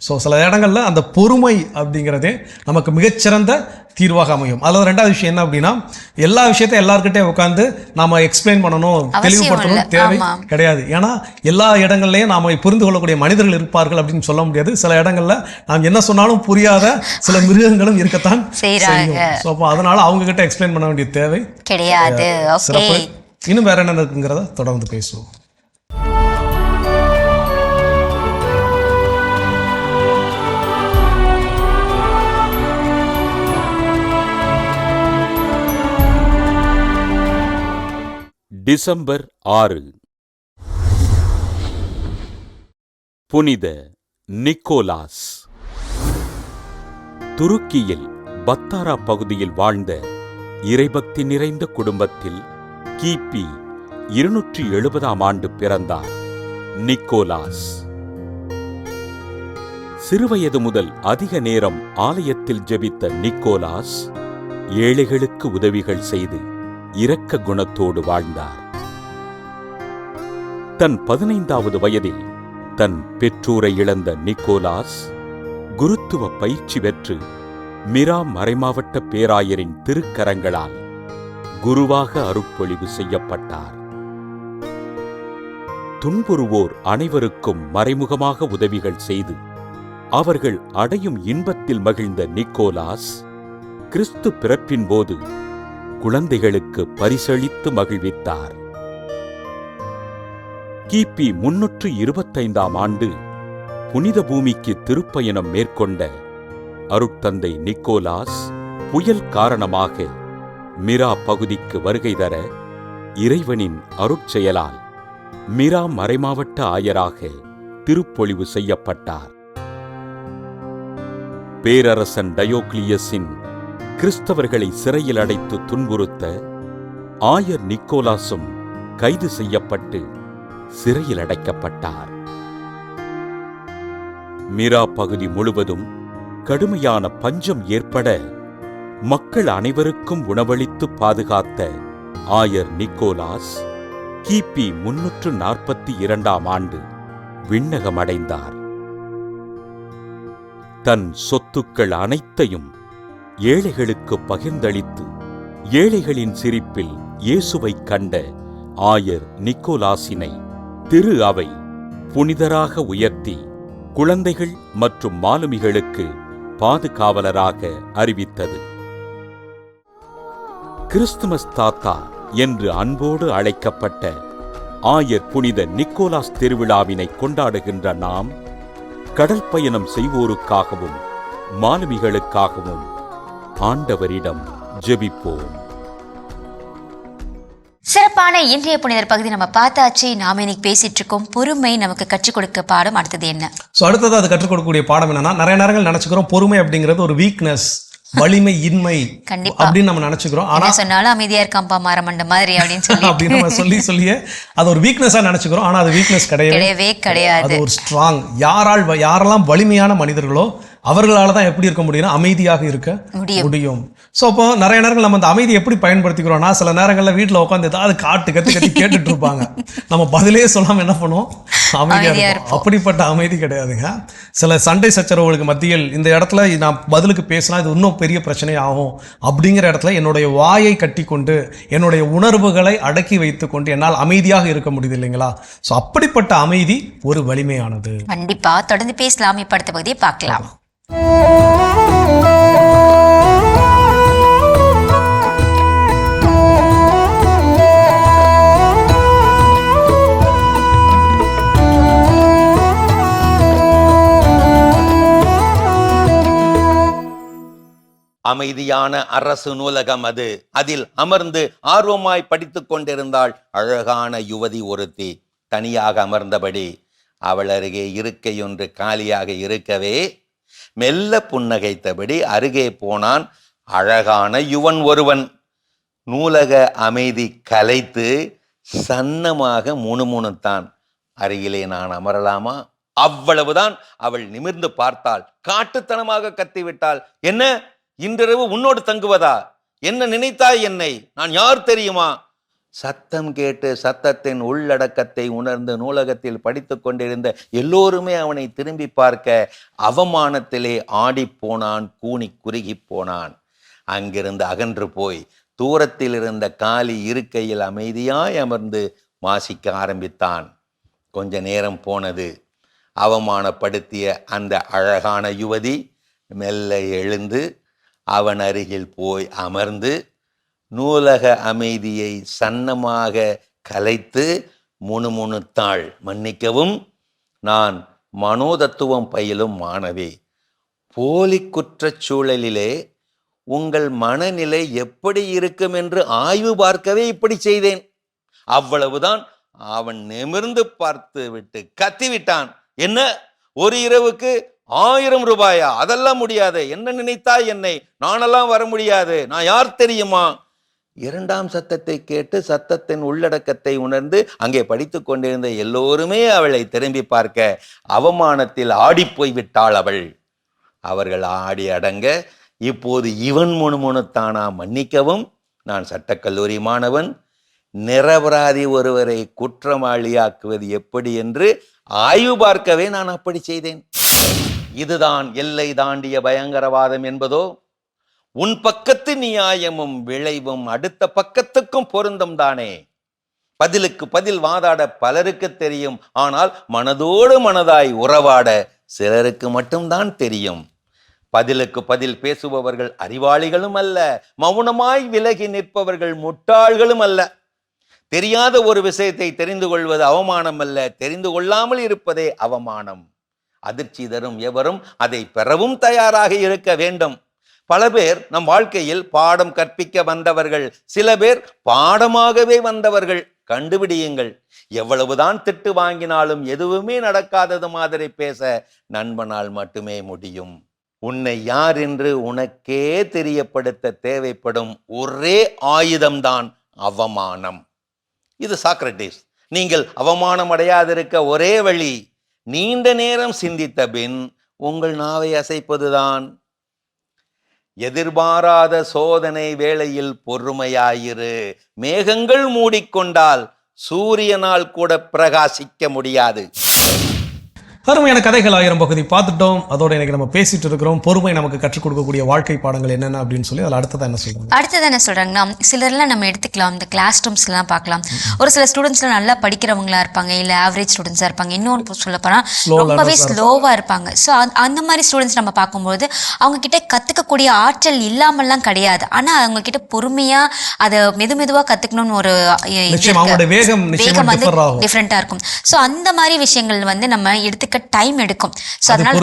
ஸோ சில இடங்கள்ல அந்த பொறுமை அப்படிங்கிறதே நமக்கு மிகச்சிறந்த தீர்வாக அமையும். அதில் ரெண்டாவது விஷயம் என்ன அப்படின்னா, எல்லா விஷயத்தையும் எல்லாருக்கிட்டே உட்காந்து நாம எக்ஸ்பிளைன் பண்ணணும், தெளிவுபடுத்தணும் தேவை கிடையாது. ஏன்னா எல்லா இடங்கள்லையும் நாம புரிந்து கொள்ளக்கூடிய மனிதர்கள் இருப்பார்கள் அப்படின்னு சொல்ல முடியாது. சில இடங்கள்ல நாம் என்ன சொன்னாலும் புரியாத சில மிருகங்களும் இருக்கத்தான் செய்யும். ஸோ அப்போ அதனால அவங்க கிட்ட எக்ஸ்பிளைன் பண்ண வேண்டிய தேவை கிடையாது. சிறப்பு. இன்னும் வேற என்ன இருக்குங்கிறத தொடர்ந்து பேசுவோம். டிசம்பர் 6. புனித நிக்கோலாஸ். துருக்கியில் பத்தாரா பகுதியில் வாழ்ந்த இறைபக்தி நிறைந்த குடும்பத்தில் கிபி 270ஆம் ஆண்டு பிறந்தார் நிக்கோலாஸ். சிறுவயது முதல் அதிக நேரம் ஆலயத்தில் ஜெபித்த நிக்கோலாஸ் ஏழைகளுக்கு உதவிகள் செய்து இரக்க குணத்தோடு வாழ்ந்தார். தன் 15வது வயதில் தன் பெற்றோரை இழந்த நிக்கோலாஸ் குருத்துவ பயிற்சி பெற்று மிரா மறைமாவட்ட பேராயரின் திருக்கரங்களால் குருவாக அருட்பொழிவு செய்யப்பட்டார். துன்புறுவோர் அனைவருக்கும் மறைமுகமாக உதவிகள் செய்து அவர்கள் அடையும் இன்பத்தில் மகிழ்ந்த நிக்கோலாஸ் கிறிஸ்து பிறப்பின் போது குழந்தைகளுக்கு பரிசளித்து மகிழ்வித்தார். கிபி 325ஆம் ஆண்டு புனித பூமிக்கு திருப்பயணம் மேற்கொண்ட அருட்தந்தை நிக்கோலாஸ் புயல் காரணமாக மிரா பகுதிக்கு வருகை தர இறைவனின் அருட்செயலால் மிரா மறைமாவட்ட ஆயராக திருப்பொழிவு செய்யப்பட்டார். பேரரசன் டயோக்ளியஸின் கிறிஸ்தவர்களை சிறையில் அடைத்து துன்புறுத்த ஆயர் நிக்கோலாசும் கைது செய்யப்பட்டு சிறையில் அடைக்கப்பட்டார். மீரா பகுதி முழுவதும் கடுமையான பஞ்சம் ஏற்பட மக்கள் அனைவருக்கும் உணவளித்து பாதுகாத்த ஆயர் நிக்கோலாஸ் கிபி 342ஆம் ஆண்டு விண்ணகமடைந்தார். தன் சொத்துக்கள் அனைத்தையும் ஏழைகளுக்கு பகிர்ந்தளித்து ஏழைகளின் சிரிப்பில் இயேசுவைக் கண்ட ஆயர் நிக்கோலாசினை திரு அவை புனிதராக உயர்த்தி குழந்தைகள் மற்றும் மாலுமிகளுக்கு பாதுகாவலராக அறிவித்தது. கிறிஸ்துமஸ் தாத்தா என்று அன்போடு அழைக்கப்பட்ட ஆயர் புனித நிக்கோலாஸ் திருவிழாவினை கொண்டாடுகின்ற நாம் கடல் பயணம் செய்வோருக்காகவும் மாலுமிகளுக்காகவும் ஆண்டவரிடம் ஜெபிப்போம். சிறப்பான இன்றைய புனிதர் பகுதி நம்ம பார்த்தாச்சு. நாம இன்னைக்கு பேசிட்டு இருக்கோம் பொறுமை நமக்கு கற்றுக் கொடுக்க பாடம். அடுத்தது என்ன? அடுத்தது அது கற்றுக் கொடுக்கக்கூடிய பாடம் என்னன்னா, நிறைய நேரங்கள் நினைச்சுக்கிறோம் பொறுமை அப்படிங்கிறது ஒரு வீக்னஸ், வலிமை இன்மை அப்படின்னு நம்ம நினைச்சுக்கிறோம். ஆனா சொன்னாலும் அமைதியா இருக்காம்பா மரமண்ட மாதிரி அப்படின்னு சொல்லி அப்படின்னு நம்ம சொல்லியே அது ஒரு வீக்னஸா நினைச்சுக்கிறோம். ஆனா அது வீக்னஸ் கிடையவே கிடையாது. அது ஒரு ஸ்ட்ராங். யாரெல்லாம் வலிமையான மனிதர்களோ அவர்களால தான் எப்படி இருக்க முடியும், அமைதியாக இருக்க முடியும். ஸோ அப்போ நிறைய நேரங்கள் நம்ம அந்த அமைதியை எப்படி பயன்படுத்திக்கிறோம்னா, சில நேரங்களில் வீட்டில் உட்காந்து ஏதாவது கத்தி கேட்டுட்டு இருப்பாங்க. நம்ம பதிலே சொல்லாமல் என்ன பண்ணுவோம், அமைதியாக இருக்கும். அப்படிப்பட்ட அமைதி கிடையாதுங்க. சில சண்டை சச்சரவுகளுக்கு மத்தியில் இந்த இடத்துல நான் பதிலுக்கு பேசினா இது இன்னும் பெரிய பிரச்சனை ஆகும் அப்படிங்கிற இடத்துல என்னுடைய வாயை கட்டி கொண்டு என்னுடைய உணர்வுகளை அடக்கி வைத்துக்கொண்டு என்னால் அமைதியாக இருக்க முடியுது இல்லைங்களா? ஸோ அப்படிப்பட்ட அமைதி ஒரு வலிமையானது. கண்டிப்பா தொடர்ந்து பேசலாம். இப்ப அடுத்த பகுதியை பார்க்கலாம். அமைதியான அரசு நூலகம் அது. அதில் அமர்ந்து ஆர்வமாய் படித்துக் கொண்டிருந்தாள் அழகான யுவதி ஒருத்தி. தனியாக அமர்ந்தபடி அவள் அருகே இருக்கையொன்று காலியாக இருக்கவே மெல்ல புன்னகைத்தபடி அருகே போனான் அழகான யுவன் ஒருவன். நூலக அமைதி கலைத்து சன்னமாக முணுமுணுத்தான். அருகிலே நான் அமரலாமா? அவ்வளவுதான். அவள் நிமிர்ந்து பார்த்தாள். காட்டுத்தனமாக கத்திவிட்டாள். என்ன, இன்றிரவு உன்னோடு தங்குவதா? என்ன நினைத்தாய் என்னை? நான் யார் தெரியுமா? சத்தம் கேட்டு சத்தத்தின் உள்ளடக்கத்தை உணர்ந்து நூலகத்தில் படித்து கொண்டிருந்த எல்லோருமே அவனை திரும்பி பார்க்க அவமானத்திலே ஆடிப்போனான், கூனி குறுகி போனான். அங்கிருந்து அகன்று போய் தூரத்தில் இருந்த காலி இருக்கையில் அமைதியாய் அமர்ந்து வாசிக்க ஆரம்பித்தான். கொஞ்ச நேரம் போனது. அவமானப்படுத்திய அந்த அழகான யுவதி மெல்ல எழுந்து அவன் அருகில் போய் அமர்ந்து நூலக அமைதியை சன்னமாக கலைத்து முணுமுணுத்தாள். மன்னிக்கவும், நான் மனோதத்துவம் பயிலும் மாணவி. போலி குற்றச்சூழலிலே உங்கள் மனநிலை எப்படி இருக்கும் என்று ஆய்வு பார்க்கவே இப்படி செய்தேன். அவ்வளவுதான். அவன் நிமிர்ந்து பார்த்து விட்டு கத்திவிட்டான். என்ன, ஒரு இரவுக்கு 1000 ரூபாயா? அதெல்லாம் முடியாது. என்ன நினைத்தாய் என்னை? நானெல்லாம் வர முடியாது. நான் யார் தெரியுமா? இரண்டாம் சத்தத்தை கேட்டு சத்தத்தின் உள்ளடக்கத்தை உணர்ந்து அங்கே படித்து கொண்டிருந்த எல்லோருமே அவளை திரும்பி பார்க்க அவமானத்தில் ஆடிப்போய் விட்டாள் அவள். அவர்கள் ஆடி அடங்க இப்போது இவன் முணுமுணுத்தானா? மன்னிக்கவும், நான் சட்டக்கல்லூரி மாணவன். நிரபராதி ஒருவரை குற்றவாளியாக்குவது எப்படி என்று ஆய்வு பார்க்கவே நான் அப்படி செய்தேன். இதுதான் எல்லை தாண்டிய பயங்கரவாதம் என்பதோ? உன் பக்கத்து நியாயமும் விளைவும் அடுத்த பக்கத்துக்கும் பொருந்தும் தானே. பதிலுக்கு பதில் வாதாட பலருக்கு தெரியும். ஆனால் மனதோடு மனதாய் உறவாட சிலருக்கு மட்டும்தான் தெரியும். பதிலுக்கு பதில் பேசுபவர்கள் அறிவாளிகளும் அல்ல, மௌனமாய் விலகி நிற்பவர்கள் முட்டாள்களும் அல்ல. தெரியாத ஒரு விஷயத்தை தெரிந்து கொள்வது அவமானம் அல்ல, தெரிந்து கொள்ளாமல் இருப்பதே அவமானம். அதிர்ச்சி தரும் எவரும் அதை பெறவும் தயாராக இருக்க வேண்டும். பல பேர் நம் வாழ்க்கையில் பாடம் கற்பிக்க வந்தவர்கள், சில பேர் பாடமாகவே வந்தவர்கள். கண்டுபிடியுங்கள். எவ்வளவுதான் திட்டு வாங்கினாலும் எதுவுமே நடக்காதது மாதிரி பேச நண்பனால் மட்டுமே முடியும். உன்னை யார் என்று உனக்கே தெரியப்படுத்த தேவைப்படும் ஒரே ஆயுதம்தான் அவமானம். இது சாக்ரட்டிஸ். நீங்கள் அவமானம் அடையாதிருக்க ஒரே வழி, நீண்ட நேரம் சிந்தித்த பின் உங்கள் நாவை அசைப்பதுதான். எதிர்பாராத சோதனை வேளையில் பொறுமையாயிரு. மேகங்கள் மூடிக்கொண்டால் சூரியனால் கூட பிரகாசிக்க முடியாது. அருமையான கதைகள் 1000 பகுதி பார்த்துட்டோம். அதோட இன்னைக்கு நம்ம பேசிட்டு இருக்கிறோம் பொறுமை நமக்கு கற்றுக் கொடுக்கக்கூடிய வாழ்க்கை பாடங்கள் என்னென்ன அப்படின்னு சொல்லி அதில் அடுத்ததான் என்ன சொல்றாங்க? அடுத்தது என்ன சொல்றாங்கன்னா, சிலர்லாம் நம்ம எடுத்துக்கலாம், இந்த கிளாஸ் ரூம்ஸ்லாம் பார்க்கலாம். ஒரு சில ஸ்டூடெண்ட்ஸ்லாம் நல்லா படிக்கிறவங்களா இருப்பாங்க, இல்லை ஆவரேஜ் ஸ்டூடெண்ட்ஸாக இருப்பாங்க. இன்னொன்று சொல்ல போனால் ரொம்பவே ஸ்லோவாக இருப்பாங்க. ஸோ அந்த மாதிரி ஸ்டூடெண்ட்ஸ் நம்ம பார்க்கும்போது அவங்க கிட்ட கற்றுக்கக்கூடிய ஆற்றல் இல்லாமல்லாம் கிடையாது. ஆனால் அவங்க கிட்ட பொறுமையாக அதை மெதுவாக கற்றுக்கணும்னு ஒரு வேகம் வந்து டிஃப்ரெண்ட்டாக இருக்கும். ஸோ அந்த மாதிரி விஷயங்கள் வந்து நம்ம எடுத்துக்க டைம் எடுக்கும். ஸோ அதனால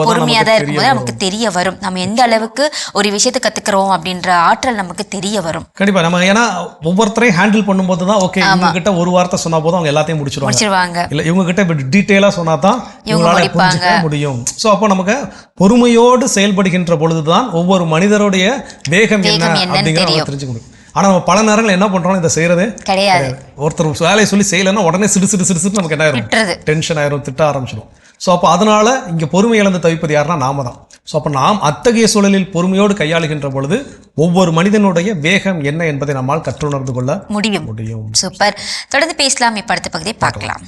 பொறுமையாக தான் இருக்கும்போது நமக்கு தெரிய வரும் நம்ம எந்த அளவுக்கு ஒரு விஷயத்தை கத்துக்கிறோம் அப்படின்ற ஆற்றல் நமக்கு தெரிய வரும். கண்டிப்பா நம்ம ஏன்னா ஒவ்வொருத்தரையும் ஹேண்டில் பண்ணும்போது தான் ஓகே இவங்க கிட்ட ஒரு வார்த்தை சொன்னா போதும் அவங்க எல்லாத்தையும் முடிச்சிருவாங்க. இல்ல இவங்க கிட்ட இப்ப டீடைலா சொன்னா தான் இவங்களால புரிஞ்சுக்க முடியும். ஸோ அப்போ நமக்கு பொறுமையோடு செயல்படுகின்ற பொழுதுதான் ஒவ்வொரு மனிதருடைய வேகம் என்ன அப்படிங்கிறத தெரிஞ்சுக்க முடியும். ஆனா நம்ம பல நேரங்கள் என்ன பண்றோம், இதை செய்யறதே கிடையாது. ஒருத்தர் வேலையை சொல்லி செய்யலைன்னா உடனே சிடு நமக்கு என்ன ஆயிரும், டென்ஷன் ஆயிரும், திட்ட ஆரம்பிச்சிடும். ஸோ அப்போ அதனால இங்கே பொறுமை இழந்து தவிப்பது யாருன்னா நாம தான். ஸோ அப்போ நாம் அத்தகைய சூழலில் பொறுமையோடு கையாளுகின்ற பொழுது ஒவ்வொரு மனிதனுடைய வேகம் என்ன என்பதை நம்மால் கற்றுணர்ந்து கொள்ள முடியும். சூப்பர். தொடர்ந்து பேசலாம். இப்ப அடுத்த பகுதியை பார்க்கலாம்.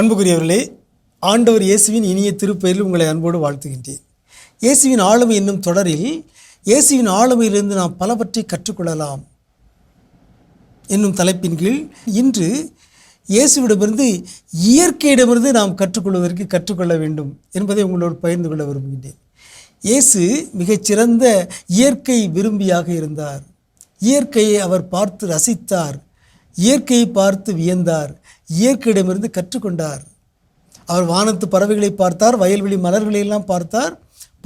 அன்புக்குரியவர்களே, ஆண்டவர் இயேசுவின் இனிய திருப்பெயரில் உங்களை அன்போடு வாழ்த்துகின்றேன். இயேசுவின் ஆளுமை என்னும் தொடரில் இயேசுவின் ஆளுமையிலிருந்து நாம் பலவற்றை கற்றுக்கொள்ளலாம் என்னும் தலைப்பின் கீழ் இன்று இயேசுவிடமிருந்து இயற்கையிடமிருந்து நாம் கற்றுக்கொள்ள வேண்டும் என்பதை உங்களோடு பகிர்ந்து கொள்ள விரும்புகின்றேன். இயேசு மிகச்சிறந்த இயற்கை விரும்பியாக இருந்தார். இயற்கையை அவர் பார்த்து ரசித்தார், இயற்கையை பார்த்து வியந்தார், இயற்கையிடமிருந்து கற்றுக்கொண்டார். அவர் வானத்து பறவைகளை பார்த்தார், வயல்வெளி மலர்களை எல்லாம் பார்த்தார்.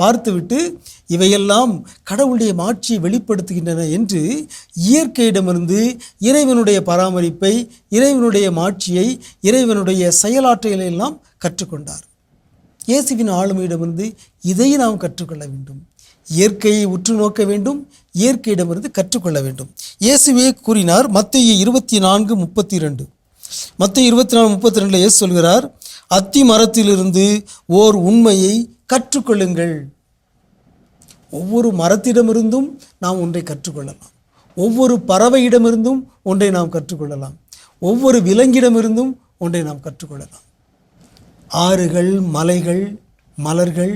பார்த்துவிட்டு இவையெல்லாம் கடவுளுடைய மாட்சியை வெளிப்படுத்துகின்றன என்று இயற்கையிடமிருந்து இறைவனுடைய பராமரிப்பை, இறைவனுடைய மாட்சியை, இறைவனுடைய செயலாற்றலை எல்லாம் கற்றுக்கொண்டார். இயேசுவின் ஆளுமையிடமிருந்து இதை நாம் கற்றுக்கொள்ள வேண்டும். இயற்கையை உற்று நோக்க வேண்டும், இயற்கையிடமிருந்து கற்றுக்கொள்ள வேண்டும். இயேசுவே கூறினார். மத்தேயு 24:32 மத்தேயு 24:32 இயேசு சொல்கிறார், அத்தி மரத்திலிருந்து ஓர் உண்மையை கற்றுக்கொள்ளுங்கள். ஒவ்வொரு மரத்திடமிருந்தும் நாம் ஒன்றை கற்றுக்கொள்ளலாம். ஒவ்வொரு பறவையிடமிருந்தும் ஒன்றை நாம் கற்றுக்கொள்ளலாம். ஒவ்வொரு விலங்கிடமிருந்தும் ஒன்றை நாம் கற்றுக்கொள்ளலாம். ஆறுகள், மலைகள், மலர்கள்,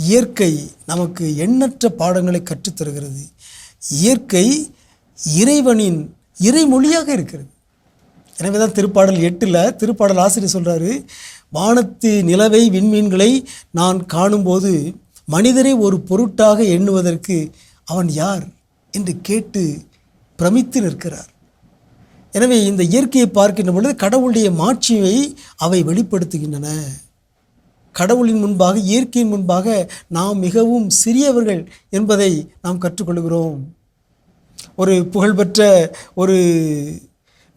இயற்கை நமக்கு எண்ணற்ற பாடங்களை கற்றுத்தருகிறது. இயற்கை இறைவனின் இறைமொழியாக இருக்கிறது. எனவே தான் திருப்பாடல் 8 திருப்பாடல் ஆசிரியர் சொல்கிறாரு, வானத்து நிலவை விண்மீன்களை நான் காணும்போது மனிதரை ஒரு பொருட்டாக எண்ணுவதற்கு அவன் யார் என்று கேட்டு பிரமித்து நிற்கிறார். எனவே இந்த இயற்கையை பார்க்கின்ற பொழுது கடவுளுடைய மாட்சியை அவை வெளிப்படுத்துகின்றன. கடவுளின் முன்பாக, இயற்கையின் முன்பாக நாம் மிகவும் சிறியவர்கள் என்பதை நாம் கற்றுக்கொள்கிறோம். ஒரு புகழ்பெற்ற ஒரு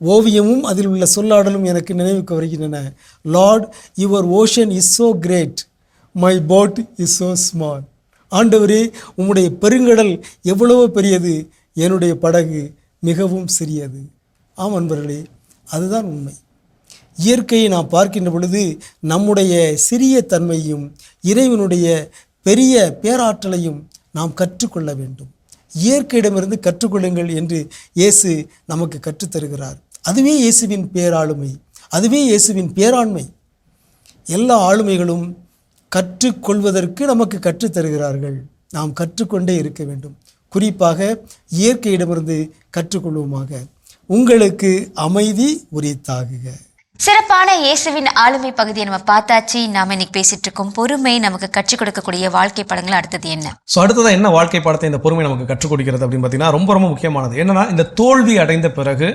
ஓவியமும் அதில் உள்ள சொல்லாடலும் எனக்கு நினைவுக்கு வருகின்றன. Lord, your ocean is so great, my boat is so small. ஆண்டவரே, உம்முடைய பெருங்கடல் எவ்வளவோ பெரியது, என்னுடைய படகு மிகவும் சிறியது. ஆம் அன்பர்களே, அதுதான் உண்மை. இயற்கையை நாம் பார்க்கின்ற பொழுது நம்முடைய சிறிய தன்மையும் இறைவனுடைய பெரிய பேராற்றலையும் நாம் கற்றுக்கொள்ள வேண்டும். இயற்கையிடமிருந்து கற்றுக்கொள்ளுங்கள் என்று இயேசு நமக்கு கற்றுத்தருகிறார். அதுவே இயேசுவின் பேராளுமை, அதுவே இயேசுவின் பேராண்மை. எல்லா ஆளுமைகளும் கற்றுக்கொள்வதற்கு நமக்கு கற்றுத்தருகிறார்கள். நாம் கற்றுக்கொண்டே இருக்க வேண்டும். குறிப்பாக இயற்கையிடமிருந்து கற்றுக்கொள்வோமாக. உங்களுக்கு அமைதி உரித்தாகுக. சிறப்பான இயேசுவின் ஆளுமை பகுதியை நம்ம பார்த்தாச்சு. நாம இன்னைக்கு பேசிட்டு இருக்கோம் பொறுமை நமக்கு கற்றுக் கொடுக்கக்கூடிய வாழ்க்கை பாடங்கள். அடுத்தது என்ன? ஸோ அடுத்ததான் என்ன வாழ்க்கை பாடத்தை இந்த பொறுமை நமக்கு கற்றுக் கொடுக்கிறது அப்படின்னு பார்த்தீங்கன்னா ரொம்ப ரொம்ப முக்கியமானது என்னன்னா, இந்த தோல்வி அடைந்த பிறகு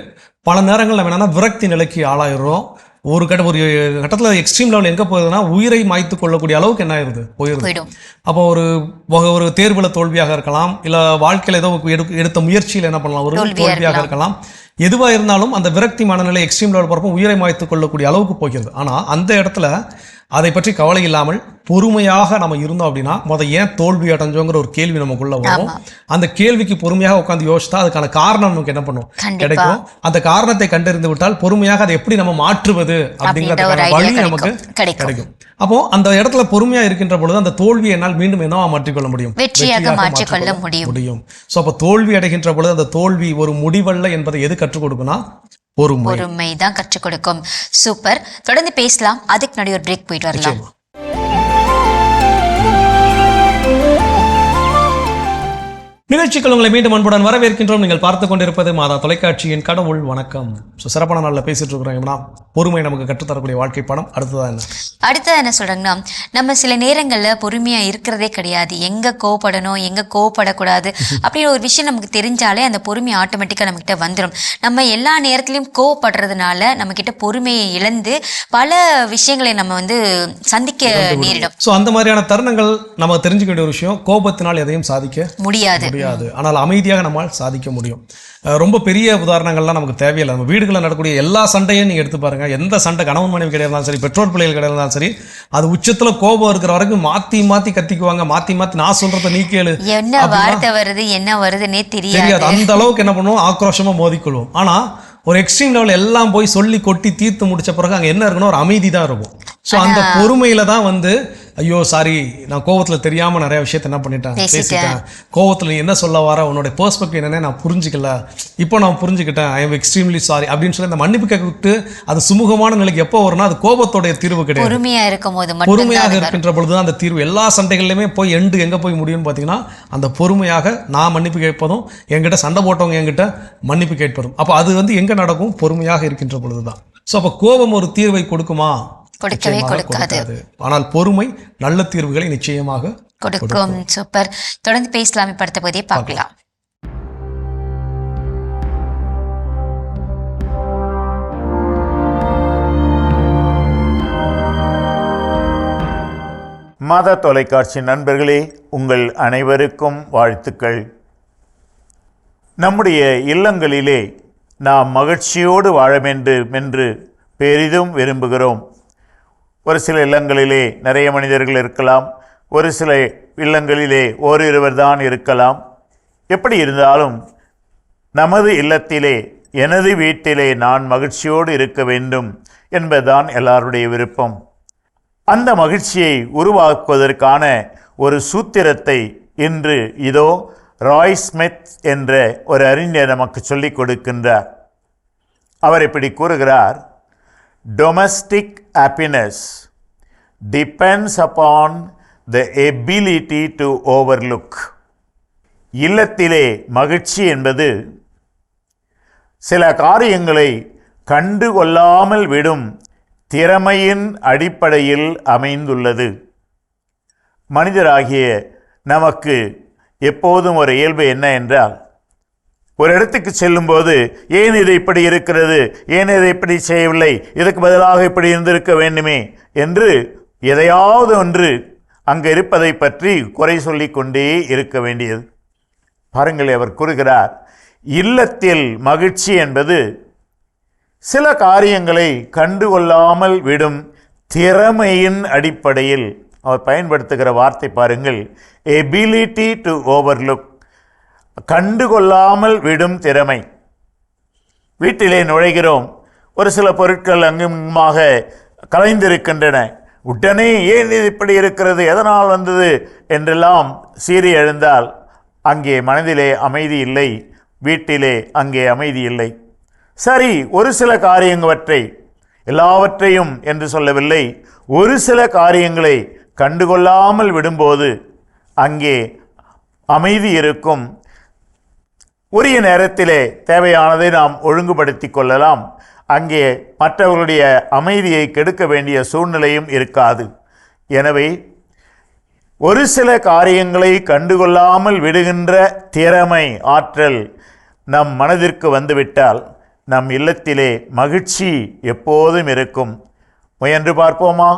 பல நேரங்கள் நம்ம என்னன்னா விரக்தி நிலைக்கு ஆளாயிடுறோம். ஒரு கட்டத்தில் எக்ஸ்ட்ரீம் லெவல் எங்கே போகுதுன்னா உயிரை மாய்த்து கொள்ளக்கூடிய அளவுக்கு என்ன ஆயிருது, போயிடும். அப்போ ஒரு தேர்வில் தோல்வியாக இருக்கலாம், இல்லை வாழ்க்கையில் ஏதோ எடுத்த முயற்சியில் என்ன பண்ணலாம், ஒரு தோல்வியாக இருக்கலாம். எதுவாக இருந்தாலும் அந்த விரக்தி மனநிலை எக்ஸ்ட்ரீம் லெவல் போகிறப்போ உயிரை மாய்த்து கொள்ளக்கூடிய அளவுக்கு போகிறது. ஆனால் அந்த இடத்துல அதை பற்றி கவலை இல்லாமல் பொறுமையாக நம்ம இருந்தோம் அப்படின்னா ஏன் தோல்வி அடைஞ்சோங்கிற ஒரு கேள்வி நமக்குள்ள வரும். அந்த கேள்விக்கு பொறுமையாக உட்காந்து யோசித்தா அதுக்கான காரணம் நமக்கு என்ன பண்ணும், கிடைக்கும். அந்த காரணத்தை கண்டறிந்து விட்டால் பொறுமையாக அதை எப்படி நம்ம மாற்றுவது அப்படிங்கிறதுக்கான வழி நமக்கு கிடைக்கும். அப்போ அந்த இடத்துல பொறுமையா இருக்கின்ற பொழுது அந்த தோல்வியை என்னால் மீண்டும் என்னவா மாற்றிக்கொள்ள முடியும், வெற்றியாக மாற்றிக்கொள்ள முடியும். ஸோ அப்போ தோல்வி அடைகின்ற பொழுது அந்த தோல்வி ஒரு முடிவல்ல என்பதை எது கற்றுக் கொடுக்குன்னா பொறுமை தான் கற்றுக் கொடுக்கும். சூப்பர், தொடர்ந்து பேசலாம். அதுக்கு முன்னாடி ஒரு பிரேக் போயிட்டு வரலாம். நிகழ்ச்சிகள் உங்களை மீண்டும் அன்புடன் வரவேற்கின்றோம். நீங்கள் பார்த்து கொண்டிருப்பது மாதா தொலைக்காட்சியின் கடவுள் வணக்கம். சிறப்பான நாளில் பேசிட்டு இருக்கிறோம்னா பொறுமை நமக்கு கற்றுத்தரக்கூடிய வாழ்க்கை பாடம். அடுத்தது என்ன சொல்றாங்கன்னா, நம்ம சில நேரங்களில் பொறுமையா இருக்கிறதே கிடையாது. எங்க கோவப்படணும், எங்க கோவப்படக்கூடாது அப்படின்னு ஒரு விஷயம் நமக்கு தெரிஞ்சாலே அந்த பொறுமை ஆட்டோமேட்டிக்காக நம்ம கிட்ட வந்துடும். நம்ம எல்லா நேரத்திலையும் கோவப்படுறதுனால நம்ம கிட்ட பொறுமையை இழந்து பல விஷயங்களை நம்ம சந்திக்க நேரிடும். ஸோ அந்த மாதிரியான தருணங்கள் நம்ம தெரிஞ்சுக்க வேண்டிய ஒரு விஷயம், கோபத்தினால் எதையும் சாதிக்க முடியாது. ஆனால் அமைதியாக நம்மால் சாதிக்க முடியும். ரொம்ப பெரிய உதாரணங்கள்லாம் நமக்கு தேவையில்லை. நம்ம வீடுகளில் நடக்கக்கூடிய எல்லா சண்டையும் நீங்கள் எடுத்து பாருங்க. எந்த சண்டை கணவன் மனைவி கிடையாது இருந்தாலும் சரி, பெற்றோர் பிள்ளைகள் கிடையாது இருந்தாலும் சரி, அது உச்சத்தில் கோபம் இருக்கிற வரைக்கும் மாற்றி கத்திக்குவாங்க. மாற்றி நான் சொல்றத நீ கேளு, என்ன வார்த்தை வருது என்ன வருதுன்னே தெரியாது. அந்த அளவுக்கு என்ன பண்ணுவோம், ஆக்ரோஷமா மோதிக்கொள்வோம். ஆனா ஒரு எக்ஸ்ட்ரீம் லெவல் எல்லாம் போய் சொல்லி கொட்டி தீர்த்து முடிச்ச பிறகு அங்கே என்ன இருக்குன்னா ஒரு அமைதி தான் இருக்கும். ஸோ அந்த பொறுமையில தான் ஐயோ சாரி, நான் கோவத்தில் தெரியாமல் நிறைய விஷயத்த என்ன பண்ணிட்டேன், பேசிட்டேன். கோவத்தில் நீ என்ன சொல்ல வர, உன்னோட பெர்ஸ்பெக்டிவ் என்னன்னே நான் புரிஞ்சிக்கல, இப்போ நான் புரிஞ்சுக்கிட்டேன், ஐ எம் எக்ஸ்ட்ரீம்லி சாரி அப்படின்னு சொல்லி அந்த மன்னிப்பு கேட்டு அது சுமூகமான நிலைக்கு எப்போ வரும்னா அது கோபத்தோடைய தீர்வு கிடையாது. பொறுமையாக இருக்கின்ற பொழுதுதான் அந்த தீர்வு. எல்லா சண்டைகள்லையுமே போய் எங்கே போய் முடியும்னு பார்த்தீங்கன்னா அந்த பொறுமையாக நான் மன்னிப்பு கேட்பதும், என்கிட்ட சண்டை போட்டவங்க என்கிட்ட மன்னிப்பு கேட்பதும். அப்போ அது எங்கே நடக்கும், பொறுமையாக இருக்கின்ற பொழுதுதான். ஸோ அப்போ கோபம் ஒரு தீர்வை கொடுக்குமா, கொடுக்காது. ஆனால் பொறுமை நல்ல தீர்வுகளை நிச்சயமாக கொடுக்கும். சூப்பர், தொடர்ந்து பேசலாம். அடுத்த பகுதியை பார்க்கலாம். மாதா தொலைக்காட்சி நண்பர்களே, உங்கள் அனைவருக்கும் வாழ்த்துக்கள். நம்முடைய இல்லங்களிலே நாம் மகிழ்ச்சியோடு வாழ வேண்டும் என்று பெரிதும் விரும்புகிறோம். ஒரு சில இல்லங்களிலே நிறைய மனிதர்கள் இருக்கலாம், ஒரு சில இல்லங்களிலே ஓரிருவர் தான் இருக்கலாம். எப்படி இருந்தாலும் நமது இல்லத்திலே, எனது வீட்டிலே நான் மகிழ்ச்சியோடு இருக்க வேண்டும் என்பதுதான் எல்லாருடைய விருப்பம். அந்த மகிழ்ச்சியை உருவாக்குவதற்கான ஒரு சூத்திரத்தை இன்று இதோ ராய் ஸ்மித் என்ற ஒரு அறிஞர் நமக்கு சொல்லிக் கொடுக்கின்றார். அவர் இப்படி கூறுகிறார், domestic happiness depends upon the ability to overlook. இல்லத்திலே மகிழ்ச்சி என்பது சில காரியங்களை கண்டுகொள்ளாமல் விடும் திறமையின் அடிப்படையில் அமைந்துள்ளது. மனிதராகிய நமக்கு எப்போதும் ஒரு இயல்பு என்ன என்றால், ஒரு இடத்துக்கு செல்லும்போது ஏன் இது இப்படி இருக்கிறது, ஏன் இதை இப்படி செய்யவில்லை, இதுக்கு பதிலாக இப்படி இருந்திருக்க வேண்டுமே என்று எதையாவது ஒன்று அங்கே இருப்பதை பற்றி குறை சொல்லி கொண்டே இருக்க வேண்டியது. பாருங்கள், அவர் கூறுகிறார், இல்லத்தில் மகிழ்ச்சி என்பது சில காரியங்களை கண்டுகொள்ளாமல் விடும் திறமையின் அடிப்படையில். அவர் பயன்படுத்துகிற வார்த்தை பாருங்கள், எபிலிட்டி டு ஓவர்லுக், கண்டுகொள்ளாமல் விடும் திறமை. வீட்டிலே நுழைகிறோம், ஒரு சில பொருட்கள் அங்குமாக கலைந்திருக்கின்றன. உடனே ஏன் இது இப்படி இருக்கிறது, எதனால் வந்தது என்றெல்லாம் சீறி எழுந்தால் அங்கே மனதிலே அமைதி இல்லை, வீட்டிலே அங்கே அமைதி இல்லை. சரி, ஒரு சில காரியங்களை, எல்லாவற்றையும் என்று சொல்லவில்லை, ஒரு சில காரியங்களை கண்டுகொள்ளாமல் விடும்போது அங்கே அமைதி இருக்கும். உரிய நேரத்திலே தேவையானதை நாம் ஒழுங்குபடுத்தி கொள்ளலாம். அங்கே மற்றவர்களுடைய அமைதியை கெடுக்க வேண்டிய சூழ்நிலையும் இருக்காது. எனவே ஒரு சில காரியங்களை கண்டுகொள்ளாமல் விடுகின்ற திறமை, ஆற்றல் நம் மனதிற்கு வந்துவிட்டால் நம் இல்லத்திலே மகிழ்ச்சி எப்போதும் இருக்கும். முயன்று பார்ப்போமா?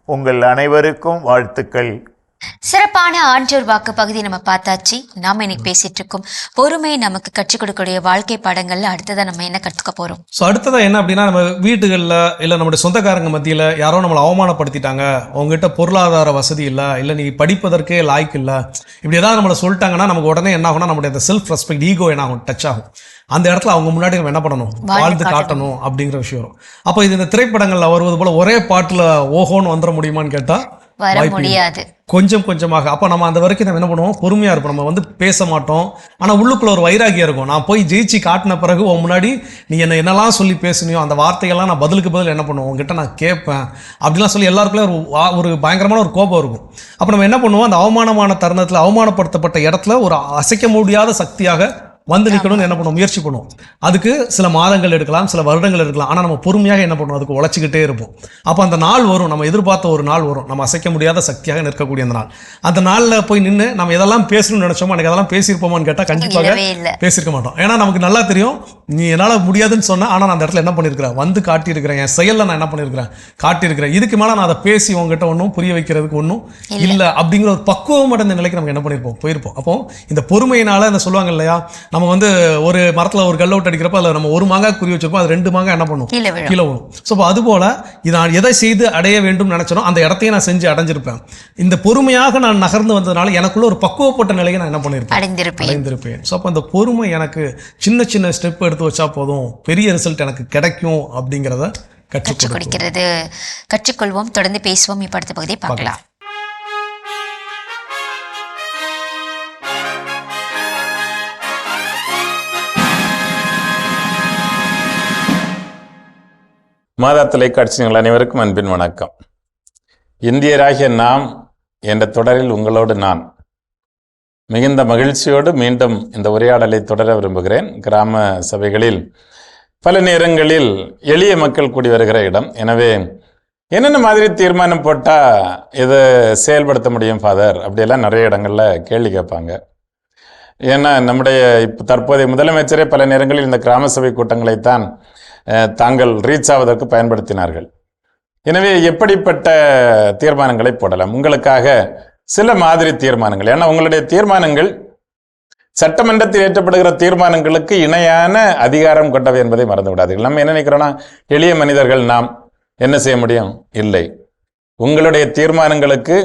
உங்கள் அனைவருக்கும் வாழ்த்துக்கள். சிறப்பான ஆன்றோர் வாக்கு பகுதி நம்ம பார்த்தாச்சு. நாம இன்னைக்கு பேசிட்டு இருக்கோம் பொறுமை நமக்கு கற்றுக் கொடுக்கக்கூடிய வாழ்க்கை பாடங்கள்ல அடுத்ததா நம்ம என்ன கற்றுக்க போறோம். ஸோ அடுத்ததா என்ன அப்படின்னா, நம்ம வீட்டுகளில் இல்லை நம்முடைய சொந்தக்காரங்க மத்தியில் யாரோ நம்மளை அவமானப்படுத்திட்டாங்க, உங்ககிட்ட பொருளாதார வசதி இல்லை நீ படிப்பதற்கே லாய்க்கு இல்லை, இப்படி ஏதாவது நம்மளை சொல்லிட்டாங்கன்னா நமக்கு உடனே என்ன ஆகும்னா நம்மளுடைய அந்த செல்ஃப் ரெஸ்பெக்ட் ஈகோ என்ன ஆகும், டச் ஆகும். அந்த இடத்துல அவங்க முன்னாடி நம்ம என்ன பண்ணணும், வாழ்ந்து காட்டணும் அப்படிங்கிற விஷயம் வரும். அப்போ இது இந்த திரைப்படங்களில் வருவது போல ஒரே பாட்டில் ஓஹோன்னு வந்துட முடியுமான்னு கேட்டால் வர முடியாது. கொஞ்சம் கொஞ்சமாக. அப்போ நம்ம அந்த வரைக்கும் நம்ம என்ன பண்ணுவோம், பொறுமையாக இருப்போம். நம்ம வந்து பேச மாட்டோம், ஆனால் உள்ளுக்குள்ள ஒரு வைராகியம் இருக்கும். நான் போய் ஜெயிச்சு காட்டின பிறகு உன் முன்னாடி நீ என்னெல்லாம் சொல்லி பேசுனியோ அந்த வார்த்தைகள்லாம் நான் பதிலுக்கு பதில் என்ன பண்ணுவோம், உங்ககிட்ட நான் கேட்பேன் அப்படிலாம் சொல்லி எல்லாருக்குள்ளே ஒரு பயங்கரமான ஒரு கோபம் இருக்கும். அப்போ நம்ம என்ன பண்ணுவோம், அந்த அவமானமான தருணத்தில் அவமானப்படுத்தப்பட்ட இடத்துல ஒரு அசைக்க முடியாத சக்தியாக வந்து நிற்கணும்னு என்ன பண்ணுவோம், முயற்சி பண்ணுவோம். அதுக்கு சில மாதங்கள் எடுக்கலாம், சில வருடங்கள் எடுக்கலாம். ஆனால் நம்ம பொறுமையாக என்ன பண்ணுவோம், அதுக்கு உழைச்சிக்கிட்டே இருப்போம். அப்போ அந்த நாள் வரும், நம்ம எதிர்பார்த்த ஒரு நாள் வரும், நம்ம அசைக்க முடியாத சக்தியாக நிற்கக்கூடிய அந்த நாள். அந்த நாளில் போய் நின்று நம்ம எதெல்லாம் பேசணும்னு நினைச்சோமோ அன்றைக்கி அதெல்லாம் பேசியிருப்போமான்னு கேட்டால் கண்டிப்பாக பேசியிருக்க மாட்டோம். ஏன்னா நமக்கு நல்லா தெரியும், நீ என்னால் முடியாதுன்னு சொன்னால், ஆனால் நான் அந்த இடத்துல என்ன பண்ணியிருக்கிறேன், வந்து காட்டியிருக்கிறேன், என் செயலில் நான் என்ன பண்ணியிருக்கிறேன், காட்டியிருக்கிறேன். இதுக்கு மேலே நான் அதை பேசி உங்ககிட்ட ஒன்றும் புரிய வைக்கிறதுக்கு ஒன்றும் இல்லை அப்படிங்கிற ஒரு பக்குவம் அடைந்த நிலைக்கு நம்ம என்ன பண்ணியிருப்போம், போயிருப்போம். அப்போ இந்த பொறுமையினால இந்த சொல்லுவாங்க இல்லையா, நம்ம வந்து ஒரு மரத்தில் ஒரு கல்லவுட் அடிக்கிறப்ப அதில் நம்ம ஒரு மாங்காய் குறி வச்சிருப்போம், அது 2 மாங்காய் என்ன பண்ணும், கீழே விழும். ஸோ அது போல இது நான் எதை செய்து அடைய வேண்டும் நினைச்சனோ அந்த இடத்தையும் நான் செஞ்சு அடைஞ்சிருப்பேன். இந்த பொறுமையாக நான் நகர்ந்து வந்ததுனால எனக்குள்ள ஒரு பக்குவப்பட்ட நிலையை நான் என்ன பண்ணியிருப்பேன், அடைந்திருப்பேன். ஸோ அப்போ அந்த பொறுமை எனக்கு சின்ன சின்ன ஸ்டெப் எடுத்து வச்சா போதும், பெரிய ரிசல்ட் எனக்கு கிடைக்கும் அப்படிங்கிறத கற்றுக் கொடுக்கிறது. கற்றுக்கொள்வோம், தொடர்ந்து பேசுவோம். இப்போ அடுத்த பகுதியை பார்க்கலாம். மாதா தொலைக்காட்சிகள் அனைவருக்கும் அன்பின் வணக்கம். இந்தியராகிய நாம் என்ற தொடரில் உங்களோடு நான் மிகுந்த மகிழ்ச்சியோடு மீண்டும் இந்த உரையாடலை தொடர விரும்புகிறேன். கிராம சபைகளில் பல நேரங்களில் எளிய மக்கள் கூடி வருகிற இடம். எனவே என்னென்ன மாதிரி தீர்மானம் போட்டால் இதை செயல்படுத்த முடியும் ஃபாதர், அப்படியெல்லாம் நிறைய இடங்களில் கேள்வி கேட்பாங்க. ஏன்னா நம்முடைய இப்போ தற்போதைய முதலமைச்சரே பல நேரங்களில் இந்த கிராம சபை கூட்டங்களைத்தான் தாங்கள் ரீச் ஆவதற்கு பயன்படுத்தினார்கள். எனவே எப்படிப்பட்ட தீர்மானங்களை போடலாம்? உங்களுக்காக சில மாதிரி தீர்மானங்கள். ஏன்னா உங்களுடைய தீர்மானங்கள் சட்டமன்றத்தில் ஏற்றப்படுகிற தீர்மானங்களுக்கு இணையான அதிகாரம் கொண்டவை என்பதை மறந்து விடாதீர்கள். நம்ம என்ன நினைக்கிறோன்னா, எளிய மனிதர்கள் நாம் என்ன செய்ய முடியும்? இல்லை. உங்களுடைய தீர்மானங்களுக்கு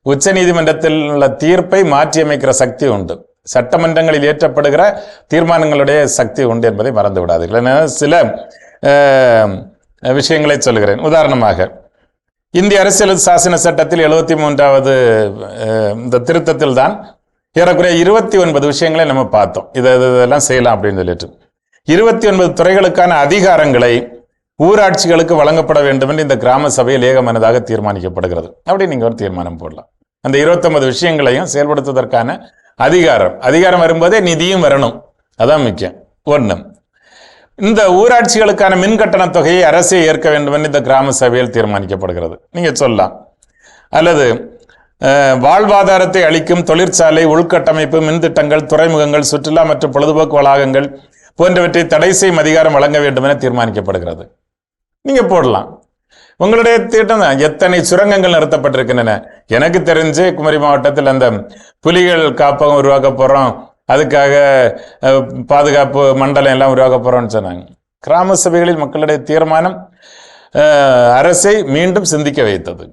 உச்ச நீதிமன்றத்தில் உள்ள தீர்ப்பை மாற்றியமைக்கிற சக்தி உண்டு. சட்டமன்றங்களில் ஏற்றப்படுகிற தீர்மானங்களுடைய சக்தி உண்டு என்பதை மறந்து விடாதீர்கள். சில விஷயங்களை சொல்கிறேன். உதாரணமாக, இந்திய அரசியல் சாசன சட்டத்தில் 73வது இந்த திருத்தத்தில் தான் ஏறக்குறைய 29 விஷயங்களை நம்ம பார்த்தோம். இதெல்லாம் செய்யலாம் அப்படின்னு சொல்லிட்டு 29 துறைகளுக்கான அதிகாரங்களை ஊராட்சிகளுக்கு வழங்கப்பட வேண்டும் என்று இந்த கிராம சபையில் ஏகமனதாக தீர்மானிக்கப்படுகிறது. அப்படி நீங்கள் ஒரு தீர்மானம் போடலாம். அந்த 29 விஷயங்களையும் செயல்படுத்துவதற்கான அதிகாரம் வரும்போதே நிதியும் வரணும். அதான் முக்கியம். ஒன்று, இந்த ஊராட்சிகளுக்கான மின் கட்டண தொகையை அரசே ஏற்க வேண்டும் என்று இந்த கிராம சபையில் தீர்மானிக்கப்படுகிறது. நீங்க சொல்லலாம். அல்லது வாழ்வாதாரத்தை அளிக்கும் தொழிற்சாலை, உள்கட்டமைப்பு, மின் திட்டங்கள், துறைமுகங்கள், சுற்றுலா மற்றும் பொழுதுபோக்கு வளாகங்கள் போன்றவற்றை தடை செய்யும் அதிகாரம் வழங்க வேண்டும் என தீர்மானிக்கப்படுகிறது. நீங்க போடலாம். உங்களுடைய திட்டம் தான். எத்தனை சுரங்கங்கள் நிறுத்தப்பட்டிருக்கின்றன. எனக்கு தெரிஞ்சு குமரி மாவட்டத்தில் அந்த புலிகள் காப்பகம் உருவாக்க போறோம், அதுக்காக பாதுகாப்பு மண்டலம் எல்லாம் உருவாக்க போறோம்னு சொன்னாங்க. கிராம சபைகளில் மக்களுடைய தீர்மானம் அரசை மீண்டும் சிந்திக்க வைத்தது.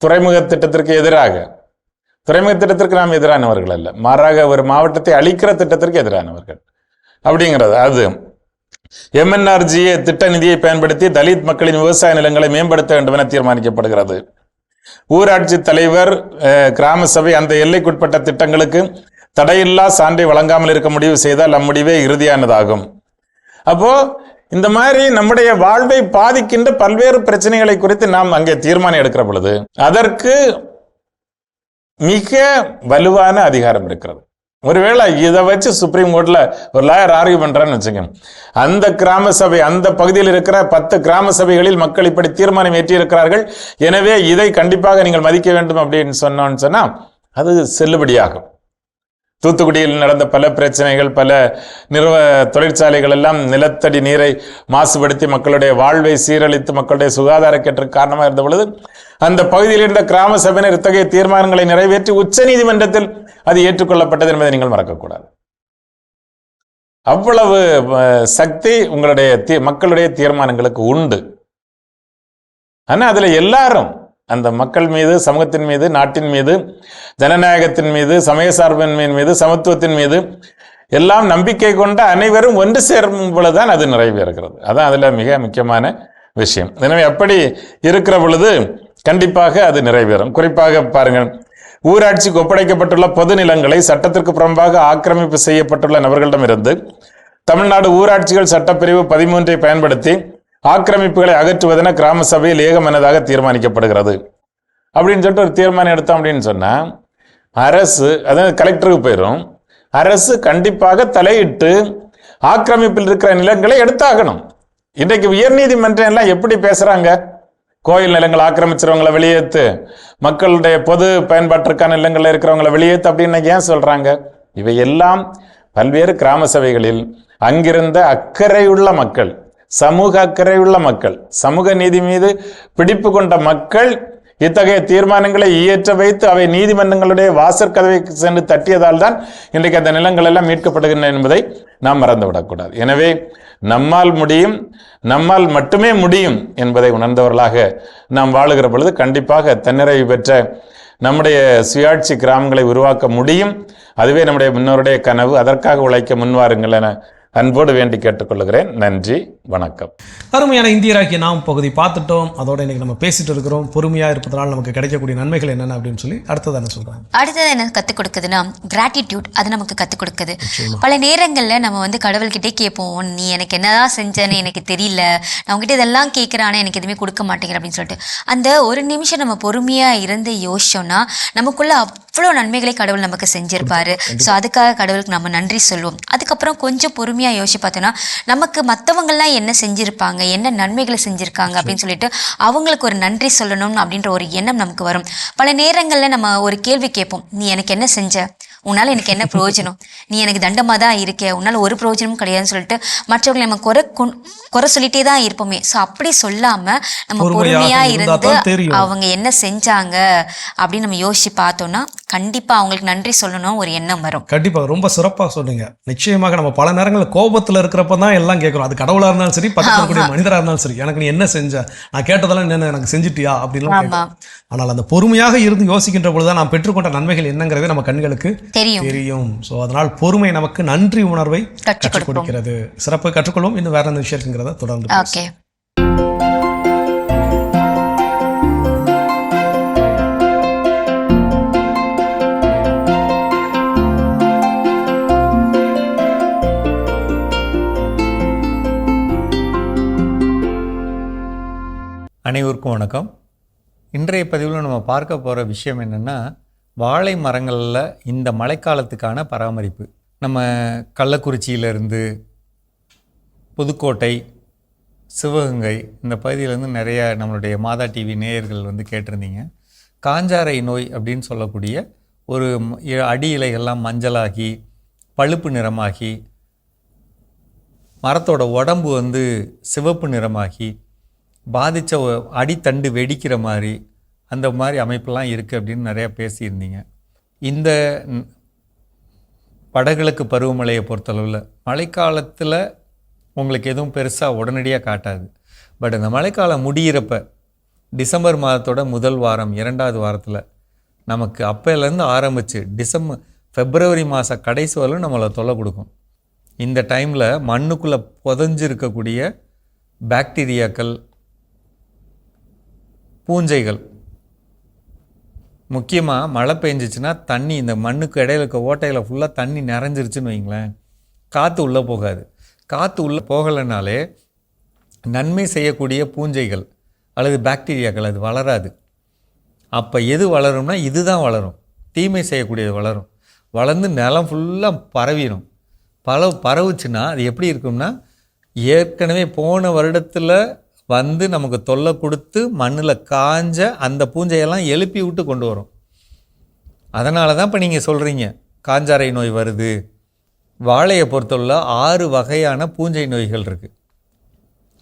துறைமுக திட்டத்திற்கு நாம் எதிரானவர்கள் அல்ல, மாறாக ஒரு மாவட்டத்தை அழிக்கிற திட்டத்திற்கு எதிரானவர்கள் அப்படிங்கிறது. அது MNRGA திட்ட நிதியை பயன்படுத்தி தலித் மக்களின் விவசாய நிலங்களை மேம்படுத்த வேண்டும் என தீர்மானிக்கப்படுகிறது. ஊராட்சி தலைவர், கிராம சபை அந்த எல்லைக்குட்பட்ட திட்டங்களுக்கு தடையில்லா சான்றை வழங்காமல் இருக்க முடிவு செய்தால் அம்முடிவே இறுதியானதாகும். அப்போ இந்த மாதிரி நம்முடைய வாழ்வை பாதிக்கின்ற பல்வேறு பிரச்சனைகளை குறித்து நாம் அங்கே தீர்மானம் எடுக்கிற பொழுது அதற்கு மிக வலுவான அதிகாரம் இருக்கிறது. ஒருவேளை இதை வச்சு சுப்ரீம் கோர்ட்ல ஒரு லாயர் ஆர்கியூ பண்றான்னு வச்சுக்கோங்க, அந்த கிராம சபை, அந்த பகுதியில் இருக்கிற 10 கிராம சபைகளில் மக்கள் இப்படி தீர்மானம் ஏற்றியிருக்கிறார்கள், எனவே இதை கண்டிப்பாக நீங்கள் மதிக்க வேண்டும் அப்படின்னு சொன்னா அது செல்லுபடியாகும். தூத்துக்குடியில் நடந்த பல பிரச்சனைகள், பல தொழிற்சாலைகள் எல்லாம் நிலத்தடி நீரை மாசுபடுத்தி மக்களுடைய வாழ்வை சீரழித்து மக்களுடைய சுகாதாரக்கேற்றுக்கு காரணமாக இருந்த பொழுது அந்த பகுதியில் இருந்த கிராம சபையினர் இத்தகைய தீர்மானங்களை நிறைவேற்றி உச்ச நீதிமன்றத்தில் அது ஏற்றுக்கொள்ளப்பட்டது என்பதை நீங்கள் மறக்கக்கூடாது. அவ்வளவு சக்தி உங்களுடைய மக்களுடைய தீர்மானங்களுக்கு உண்டு. ஆனால் அதுல எல்லாரும் அந்த மக்கள் மீது, சமூகத்தின் மீது, நாட்டின் மீது, ஜனநாயகத்தின் மீது, சமய சார்பின்மையின் மீது, சமத்துவத்தின் மீது எல்லாம் நம்பிக்கை கொண்ட அனைவரும் ஒன்று சேரும் பொழுதுதான் அது நிறைவேறுகிறது. அதான் அதுல மிக முக்கியமான விஷயம். எனவே அப்படி இருக்கிற பொழுது கண்டிப்பாக அது நிறைவேறும். குறிப்பாக பாருங்கள், ஊராட்சிக்கு ஒப்படைக்கப்பட்டுள்ள பொது நிலங்களை சட்டத்திற்கு புறம்பாக ஆக்கிரமிப்பு செய்யப்பட்டுள்ள நபர்களிடமிருந்து தமிழ்நாடு ஊராட்சிகள் சட்டப்பிரிவு 13 பயன்படுத்தி ஆக்கிரமிப்புகளை அகற்றுவதென கிராம சபையில் ஏகமனதாக தீர்மானிக்கப்படுகிறது அப்படின்னு சொல்லிட்டு ஒரு தீர்மானம் எடுத்தோம் அப்படின்னு சொன்னா அரசு, அதாவது கலெக்டருக்கு போயிடும், அரசு கண்டிப்பாக தலையிட்டு ஆக்கிரமிப்பில் இருக்கிற நிலங்களை எடுத்தாகணும். இன்றைக்கு உயர்நீதிமன்றம் எல்லாம் எப்படி பேசுறாங்க? கோயில் நிலங்கள் ஆக்கிரமிச்சிருவங்களை வெளியேற்று, மக்களுடைய பொது பயன்பாட்டிற்கான நிலங்கள்ல இருக்கிறவங்களை வெளியேற்று அப்படின்னு ஏன் சொல்றாங்க? இவையெல்லாம் பல்வேறு கிராம சபைகளில் அங்கிருந்த அக்கறையுள்ள மக்கள், சமூக அக்கறையுள்ள மக்கள், சமூக நீதி மீது பிடிப்பு கொண்ட மக்கள் இத்தகைய தீர்மானங்களை இயற்ற வைத்து அவை நீதிமன்றங்களுடைய வாசற்கதவை சென்று தட்டியதால் தான் இன்றைக்கு அந்த நிலங்கள் எல்லாம் மீட்கப்படுகின்றன என்பதை நாம் மறந்துவிடக்கூடாது. எனவே நம்மால் முடியும், நம்மால் மட்டுமே முடியும் என்பதை உணர்ந்தவர்களாக நாம் வாழுகிற பொழுது கண்டிப்பாக தன்னிறைவு பெற்ற நம்முடைய சுயாட்சி கிராமங்களை உருவாக்க முடியும். அதுவே நம்முடைய முன்னோருடைய கனவு. அதற்காக உழைக்க முன்வாருங்கள் என அன்போடு வேண்டி கேட்டுக்கொள்கிறேன். நன்றி, வணக்கம். அருமையான இந்தியராகிய நாம் பகுதி பார்த்துட்டோம். அதோட இன்னைக்கு நம்ம பேசிட்டு இருக்கிறோம். பொறுமையா இருப்பதனால் நமக்கு கிடைக்கக்கூடிய நன்மைகள் என்னென்ன அப்படின்னு சொல்லி அடுத்தது என்ன சொல்றாங்க? அடுத்தது என்ன கற்றுக் கொடுக்குதுன்னா கிராட்டிடியூட். அது நமக்கு கற்றுக் கொடுக்குது. பல நேரங்களில் நம்ம வந்து கடவுள்கிட்டே கேட்போம், நீ எனக்கு என்னதான் செஞ்சேன்னு எனக்கு தெரியல, நான் உங்ககிட்ட இதெல்லாம் கேட்குறானே எனக்கு எதுவுமே கொடுக்க மாட்டேங்கிற அப்படின்னு சொல்லிட்டு அந்த ஒரு நிமிஷம் நம்ம பொறுமையாக இருந்து யோசிச்சோம்னா நமக்குள்ள அவ்வளோ நன்மைகளை கடவுள் நமக்கு செஞ்சிருப்பாரு. ஸோ அதுக்காக கடவுளுக்கு நம்ம நன்றி சொல்லுவோம். அதுக்கப்புறம் கொஞ்சம் பொறுமையாக யோசிச்சு பார்த்தோன்னா நமக்கு மற்றவங்கள்லாம் என்ன செஞ்சுருப்பாங்க, என்ன நன்மைகளை செஞ்சுருக்காங்க அப்படின்னு சொல்லிட்டு அவங்களுக்கு ஒரு நன்றி சொல்லணும் அப்படின்ற ஒரு எண்ணம் நமக்கு வரும். பல நேரங்களில் நம்ம ஒரு கேள்வி கேட்போம், நீ எனக்கு என்ன செஞ்ச, உன்னால் எனக்கு என்ன பிரயோஜனம், நீ எனக்கு தண்டமாக தான் இருக்கே, உன்னால் ஒரு பிரயோஜனமும் கிடையாதுன்னு சொல்லிட்டு மற்றவங்களை நம்ம குறை சொல்லிட்டே தான் இருப்போமே. ஸோ அப்படி சொல்லாமல் நம்ம பொறுமையாக இருந்து அவங்க என்ன செஞ்சாங்க அப்படின்னு நம்ம யோசிச்சு பார்த்தோம்னா கண்டிப்பாக அவங்களுக்கு நன்றி சொல்லணும் ஒரு எண்ணம் வரும். கண்டிப்பாக ரொம்ப சிறப்பாக சொன்னீங்க. நிச்சயமாக நம்ம பல நேரங்களில் கோபத்தில் இருக்கிறப்ப தான் எல்லாம் கேட்குறோம். அது கடவுளாக இருந்தாலும் சரி, பக்கத்தில் இருக்கக்கூடிய மனிதராக இருந்தாலும் சரி, எனக்கு நீ என்ன செஞ்ச, நான் கேட்டதெல்லாம் என்ன எனக்கு செஞ்சுட்டியா அப்படின்லாம் கேட்குறோம். ஆனால் அந்த பொறுமையாக இருந்து யோசிக்கின்ற பொழுதுதான் நாம் பெற்றுக்கொண்ட நன்மைகள் என்னங்கிறதே நம்ம கண்களுக்கு தெரியும். ஸோ அதனால் பொறுமை நமக்கு நன்றி உணர்வை கற்றுக் கொடுக்கிறது. சிறப்பு கற்றுக்கொள்வோம். இன்னும் வேற என்ன விஷயம் இருக்குங்கிறத தொடர்ந்து. ஓகே. அனைவருக்கும் வணக்கம். இன்றைய பதிவில் நம்ம பார்க்க போகிற விஷயம் என்னென்னா, வாழை மரங்களில் இந்த மழைக்காலத்துக்கான பராமரிப்பு. நம்ம கள்ளக்குறிச்சியிலேருந்து புதுக்கோட்டை, சிவகங்கை இந்த பகுதியிலேருந்து நிறைய நம்மளுடைய மாதா டிவி நேயர்கள் வந்து கேட்டிருந்தீங்க. காஞ்சாரை நோய் அப்படின்னு சொல்லக்கூடிய ஒரு அடி இலைகள்லாம் மஞ்சளாகி பழுப்பு நிறமாகி மரத்தோட உடம்பு வந்து சிவப்பு நிறமாகி பாதித்த அடித்தண்டு வெடிக்கிற மாதிரி அந்த மாதிரி அமைப்பெல்லாம் இருக்குது அப்படின்னு நிறையா பேசியிருந்தீங்க. இந்த வடகிழக்கு பருவமழையை பொறுத்தளவில் மழைக்காலத்தில் உங்களுக்கு எதுவும் பெருசாக உடனடியாக காட்டாது. பட் இந்த மழைக்காலம் முடிகிறப்ப டிசம்பர் மாதத்தோட முதல் வாரம் 2வது வாரத்தில் நமக்கு அப்போலேருந்து ஆரம்பித்து பிப்ரவரி மாத கடைசி வரலும் நம்மளை தொல்லை கொடுக்கும். இந்த டைமில் மண்ணுக்குள்ளே புதஞ்சிருக்கக்கூடிய பாக்டீரியாக்கள், பூஞ்சைகள், முக்கியமாக மழை பெஞ்சிச்சுன்னா தண்ணி இந்த மண்ணுக்கு இடையில இருக்க ஓட்டையில் ஃபுல்லாக தண்ணி நிறைஞ்சிருச்சுன்னு வைங்களேன், காற்று உள்ளே போகாது. காற்று உள்ளே போகலைனாலே நன்மை செய்யக்கூடிய பூஞ்சைகள் அல்லது பாக்டீரியாக்கள் அது வளராது. அப்போ எது வளரும்னா இதுதான் வளரும், தீமை செய்யக்கூடியது வளரும். வளர்ந்து நிலம் ஃபுல்லாக பரவிடும். பரவுச்சுன்னா அது எப்படி இருக்கும்னா, ஏற்கனவே போன வருடத்தில் வந்து நமக்கு தொல்லை கொடுத்து மண்ணில் காஞ்ச அந்த பூஞ்சையெல்லாம் எழுப்பி விட்டு கொண்டு வரும். அதனால தான் இப்போ நீங்கள் சொல்கிறீங்க காஞ்சாரை நோய் வருது. வாழையை பொறுத்தவரை 6 வகையான பூஞ்சை நோய்கள் இருக்குது.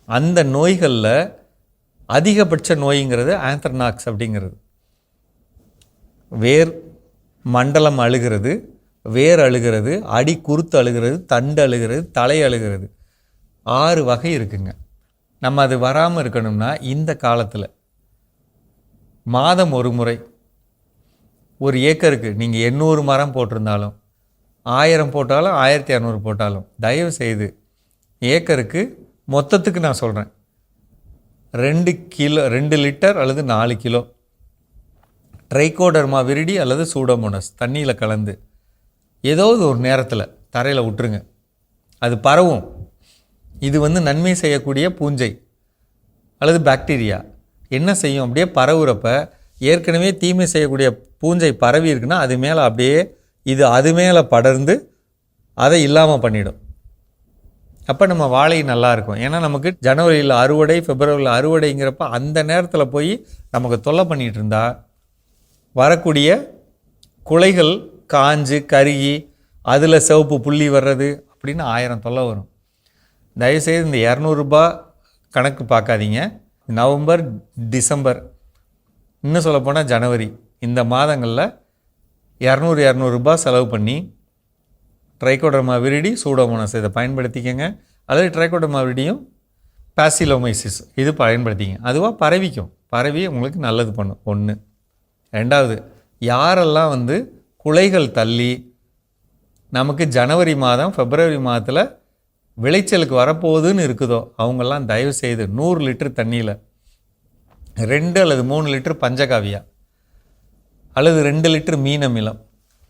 அந்த நோய்களில் அதிகபட்ச நோய்ங்கிறது ஆந்த்ரநாக்ஸ் அப்படிங்கிறது. வேர் மண்டலம் அழுகிறது, வேர் அழுகிறது, அடி குருத்து அழுகிறது, தண்டு அழுகிறது, தலை அழுகிறது. 6 வகை இருக்குங்க. நம்ம அது வராமல் இருக்கணும்னா இந்த காலத்தில் மாதம் ஒரு முறை ஒரு ஏக்கருக்கு நீங்கள் 800 மரம் போட்டிருந்தாலும் 1000 போட்டாலும் 1200 போட்டாலும் தயவு செய்து ஏக்கருக்கு மொத்தத்துக்கு நான் சொல்கிறேன் 2 லிட்டர் அல்லது 4 கிலோ ட்ரைகோடர்மா விரிடி அல்லது சூடோமோனஸ் தண்ணியில் கலந்து ஏதாவது ஒரு நேரத்தில் தரையில் விட்டுருங்க. அது பரவும். இது நன்மை செய்யக்கூடிய பூஞ்சை அல்லது பாக்டீரியா என்ன செய்யும், அப்படியே பரவுறப்ப ஏற்கனவே தீமை செய்யக்கூடிய பூஞ்சை பரவி இருக்குன்னா அது மேலே அப்படியே இது அது மேலே படர்ந்து அதை இல்லாமல் பண்ணிடும். அப்போ நம்ம வாழை நல்லாயிருக்கும். ஏன்னா நமக்கு ஜனவரியில் அறுவடை, பிப்ரவரியில் அறுவடைங்கிறப்ப அந்த நேரத்தில் போய் நமக்கு தொல்லை பண்ணிகிட்டு இருந்தால் வரக்கூடிய குலைகள் காஞ்சு கருகி அதில் சிவப்பு புள்ளி வர்றது அப்படின்னு 1000 தொல்லை வரும். தயவுசெய்து இந்த 200 ரூபாய் கணக்கு பார்க்காதீங்க. நவம்பர், டிசம்பர், இன்னும் சொல்லப்போனால் ஜனவரி, இந்த மாதங்களில் 200 ரூபாய் செலவு பண்ணி ட்ரைகோடர்மா விரிடி, சூடோமோனஸ் இதை பயன்படுத்திக்கங்க. அல்லது ட்ரைகோடர்மா விரிடியும் பாசிலோமைசிஸ் இது பயன்படுத்திங்க. அதுவாக பரவிக்கும். பரவி உங்களுக்கு நல்லது பண்ணும். 1. 2வது, யாரெல்லாம் குலைகள் தள்ளி நமக்கு ஜனவரி மாதம், பிப்ரவரி மாதத்தில் விளைச்சலுக்கு வரப்போகுதுன்னு இருக்குதோ அவங்கெல்லாம் தயவு செய்து 100 லிட்டர் தண்ணியில் 2 அல்லது 3 லிட்டர் பஞ்சகாவியா அல்லது 2 லிட்டர் மீன் அமிலம்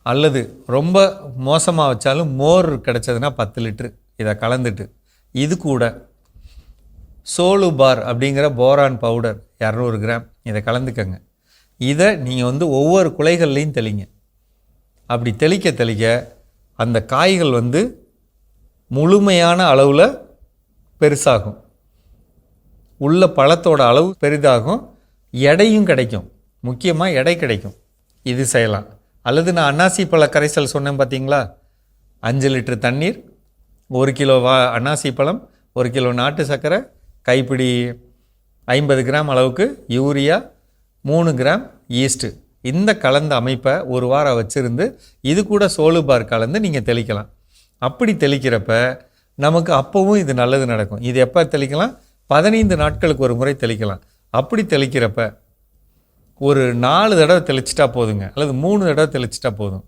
அல்லது ரொம்ப மோசமாக வச்சாலும் மோர் கிடச்சதுன்னா 10 லிட்டரு இதை கலந்துட்டு இது கூட சோலுபார் அப்படிங்கிற போரான் பவுடர் 200 கிராம் இதை கலந்துக்கங்க. இதை நீங்கள் ஒவ்வொரு குலைகள்லையும் தெளிங்க. அப்படி தெளிக்க தெளிக்க அந்த காய்கள் முழுமையான அளவில் பெருசாகும். உள்ள பழத்தோட அளவு பெரிதாகும். எடையும் கிடைக்கும். முக்கியமாக எடை கிடைக்கும். இது செய்யலாம். அல்லது நான் அன்னாசி பழ கரைசல் சொன்னேன் பார்த்தீங்களா, 5 லிட்டர் தண்ணீர், 1 கிலோ அன்னாசி பழம், 1 கிலோ நாட்டு சர்க்கரை, கைப்பிடி 50 கிராம் அளவுக்கு யூரியா, 3 கிராம் ஈஸ்ட்டு, இந்த கலந்த அமைப்பை 1 வாரம் வச்சுருந்து இது கூட சோலுபார் கலந்து நீங்கள் தெளிக்கலாம். அப்படி தெளிக்கிறப்ப நமக்கு அப்போவும் இது நல்லது நடக்கும். இது எப்போ தெளிக்கலாம்? 15 நாட்களுக்கு ஒரு முறை தெளிக்கலாம். அப்படி தெளிக்கிறப்ப ஒரு 4 தடவை தெளிச்சிட்டா போதுங்க, அல்லது 3 தடவை தெளிச்சிட்டா போதும்.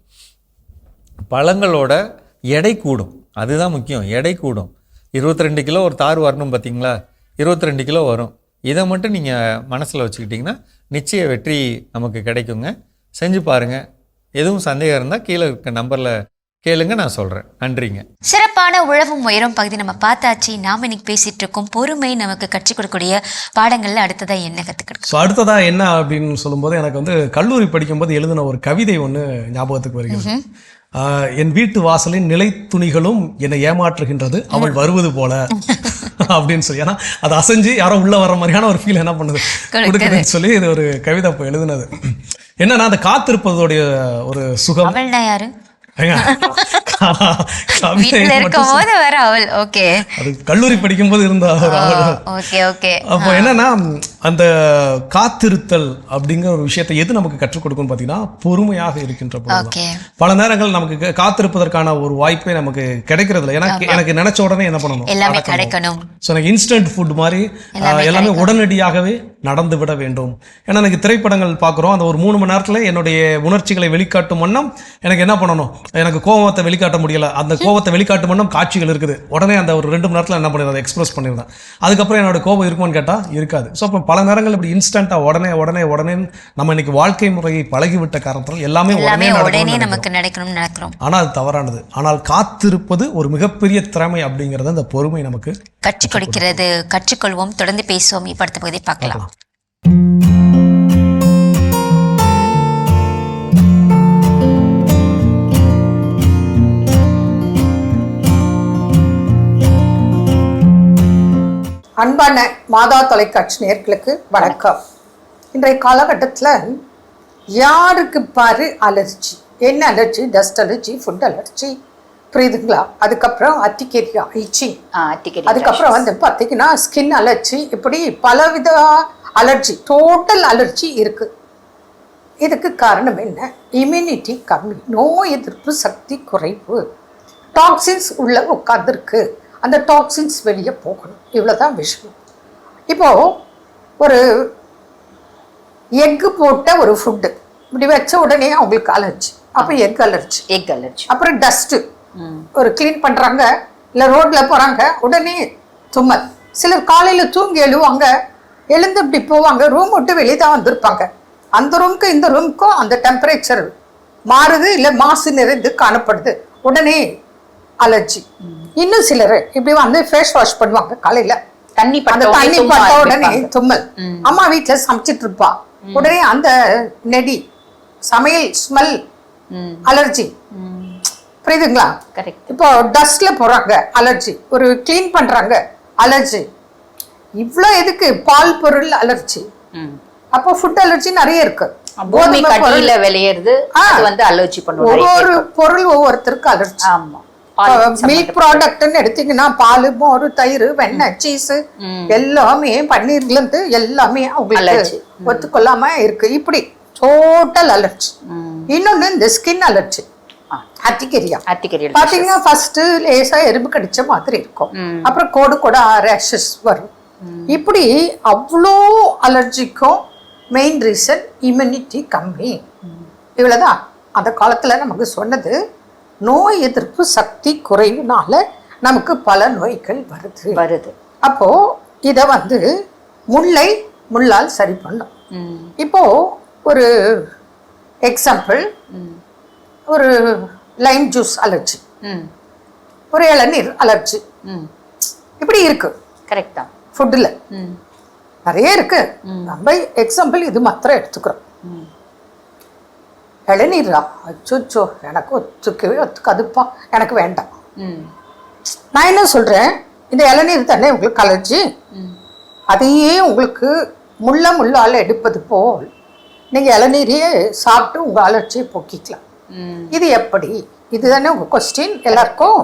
பழங்களோட எடை கூடும். அதுதான் முக்கியம். எடை கூடும். 22 கிலோ ஒரு தார் வரணும் பார்த்தீங்களா, 22 கிலோ வரும். இதை மட்டும் நீங்கள் மனசில் வச்சுக்கிட்டிங்கன்னா நிச்சய வெற்றி நமக்கு கிடைக்குங்க. செஞ்சு பாருங்கள். எதுவும் சந்தேகம் இருந்தால் கீழே இருக்க நம்பரில் கேளுங்க, நான் சொல்கிறேன். நன்றிங்க. சிறப்பான உழவும் உயரும் பகுதி நம்ம பார்த்தாச்சு. நாம் இன்னைக்கு பேசிகிட்டு இருக்கோம் பொறுமை நமக்கு கற்றுக் கொடுக்கக்கூடிய பாடங்களில் அடுத்ததாக என்ன கற்றுக்கிட்டு. ஸோ அடுத்ததாக என்ன அப்படின்னு சொல்லும்போது எனக்கு கல்லூரி படிக்கும்போது எழுதின ஒரு கவிதை ஒன்று ஞாபகத்துக்கு வருகிறது. என் வீட்டு வாசலின் நிலை துணிகளும் என்னை ஏமாற்றுகின்றது அவள் வருவது போல அப்படின்னு சொல்லி, ஏன்னா அது அசைஞ்சு யாரோ உள்ள வர்ற மாதிரியான ஒரு ஃபீல் என்ன பண்ணுது கொடுக்குதுன்னு சொல்லி இது ஒரு கவிதை இப்போ எழுதுனது. என்னன்னா அந்த காத்திருப்பதோடைய ஒரு சுகம். அவள்னா யாரு? கல்லூரி படிக்கும்போது இருந்த அப்போ என்னன்னா அந்த காத்திருத்தல் அப்படிங்கிற ஒரு விஷயத்தை எது நமக்கு கற்றுக் கொடுக்கும் பார்த்தீங்கன்னா பொறுமையாக இருக்கின்ற போது பல நேரங்கள் நமக்கு காத்திருப்பதற்கான ஒரு வாய்ப்பே நமக்கு கிடைக்கிறது இல்லை. எனக்கு நினைச்ச உடனே என்ன பண்ணணும், எல்லாமே கிடைக்கணும். ஸோ எனக்கு இன்ஸ்டன்ட் ஃபுட் மாதிரி எல்லாமே உடனடியாகவே நடந்து விட வேண்டும். ஏன்னா எனக்கு திரைப்படங்கள் பார்க்குறோம், அந்த ஒரு 3 மணி நேரத்தில் என்னுடைய உணர்ச்சிகளை வெளிக்காட்டும் வண்ணம் எனக்கு என்ன பண்ணணும், எனக்கு கோபத்தை வெளிக்காட்ட முடியல, அந்த கோபத்தை வெளிக்காட்டும் வண்ணம் காட்சிகள் இருக்குது. உடனே அந்த ஒரு 2 மணி நேரத்தில் என்ன பண்ணிடுறேன், அதை எக்ஸ்பிரஸ் பண்ணிடுறேன். அதுக்கப்புறம் என்னோட கோபம் இருக்குமான்னு கேட்டால் இருக்காது. ஸோ அப்போ பல நேரங்கள் இப்படி இன்ஸ்டண்ட்டாக உடனே உடனே உடனே நம்ம இன்னைக்கு வாழ்க்கை முறையை பழகிவிட்ட காரணத்தால் எல்லாமே உடனே நமக்கு நடக்கணும். ஆனால் அது தவறானது. ஆனால் காத்திருப்பது ஒரு மிகப்பெரிய திறமை அப்படிங்கிறது அந்த பொறுமை நமக்கு கற்றுக் கொடுக்கிறது. கற்றுக்கொள்வோம், தொடர்ந்து பேசுவோம். இப்போ அடுத்த பகுதியை பார்க்கலாம். அன்பான மாதா தொலைக்காட்சி நேயர்களுக்கு வணக்கம். இன்றைய காலகட்டத்தில் யாருக்கு பாரு அலர்ஜி, என்ன allergy? Dust allergy, food allergy, புரியுதுங்களா? அதுக்கப்புறம் அத்திக்கேரியா இச்சிங், அதுக்கப்புறம் வந்து பார்த்தீங்கன்னா ஸ்கின் அலர்ஜி, இப்படி பலவித அலர்ஜி, டோட்டல் அலர்ஜி இருக்கு. இதுக்கு காரணம் என்ன? இம்யூனிட்டி கம்மி, நோய் எதிர்ப்பு சக்தி குறைவு, டாக்ஸின்ஸ் உள்ள உட்காந்துருக்கு, அந்த டாக்ஸின்ஸ் வெளியே போகணும். இவ்வளோதான் விஷயம். இப்போது ஒரு எக்கு போட்ட ஒரு ஃபுட்டு இப்படி வச்ச உடனே அவங்களுக்கு அலர்ஜி. அப்போ எக் அலர்ஜி. அப்புறம் டஸ்ட்டு ஒரு க்ளீன் பண்ணுறாங்க, இல்லை ரோட்டில் போகிறாங்க, உடனே தும்மல். சிலர் காலையில் தூங்கி எழுவாங்க, எழுந்து இப்படி போவாங்க, ரூம் விட்டு வெளியே தான் வந்திருப்பாங்க. அந்த ரூமுக்கும் இந்த ரூமுக்கும் அந்த டெம்பரேச்சர் மாறுது, இல்லை மாசு நிறைந்து காணப்படுது, உடனே அலர்ஜி. இன்னும் சிலர் இப்படி வந்து ஃபேஸ் வாஷ் பண்ணுவாங்க காலையில், தண்ணி பட்ட உடனே தும்மல். அம்மா வீட்டில் சமைச்சிட்டு இருப்பா, உடனே அந்த நெடி சமையல் ஸ்மெல் அலர்ஜி. புரியுதுங்களா? இப்போ டஸ்ட்ல போறாங்க அலர்ஜி, ஒரு கிளீன் பண்றாங்க அலர்ஜி. இவ்வளோ எதுக்கு? பால் பொருள் அலர்ஜி. அப்போ ஃபுட் அலர்ஜி நிறைய இருக்கு. ஒவ்வொரு பொருள் ஒவ்வொருத்தருக்கு அலர்ஜி. மில்க் ப்ராடக்ட்னு எடுத்தீங்கன்னா பால், மோர், தயிர், வெண்ணெய், சீஸ் எல்லாமே, பன்னீர்ல இருந்து எல்லாமே அவங்களுக்கு ஒத்துக்கொள்ளாம இருக்கு. இப்படி டோட்டல் அலர்ஜி. இன்னொன்னு இந்த ஸ்கின் அலர்ஜி, அத்திக்கரியா. பாத்தீங்கன்னா ஃபர்ஸ்ட் லேசா எறும்பு கடிச்ச மாதிரி இருக்கும், அப்புறம் கோடு கோட ரேஷஸ் வரும். இப்படி அவ்வளோ அலர்ஜிக்கும் மெயின் ரீசன் இம்யூனிட்டி கம்மி. இவ்வளவுதான் அந்த காலத்துல நமக்கு சொன்னது. நோய் எதிர்ப்பு சக்தி குறைவுனால நமக்கு பல நோய்கள் வருது. அப்போ இதை வந்து முல்லை முள்ளால் சரி பண்ணும். இப்போ ஒரு எக்ஸாம்பிள், ஒரு லைம் ஜூஸ் அலர்ஜி, ஒரு இளநீர் அலர்ஜி, இப்படி இருக்கு. கரெக்டா? ஃபுட்டில் நிறைய இருக்கு. நம்ம எக்ஸாம்பிள் இது மாத்திரம் எடுத்துக்கிறோம். இளநீரா? அச்சோ, எனக்கு ஒத்துக்காதுப்பா, எனக்கு வேண்டாம். நான் என்ன சொல்றேன், இந்த இளநீர் தானே உங்களுக்கு அலர்ஜி, அதையே உங்களுக்கு முள்ளால் எடுப்பது போல் நீங்க இளநீரையே சாப்பிட்டு உங்க அலர்ஜியை போக்கிக்கலாம். இது எப்படி? இதுதானே உங்க கொஸ்டின் எல்லாருக்கும்.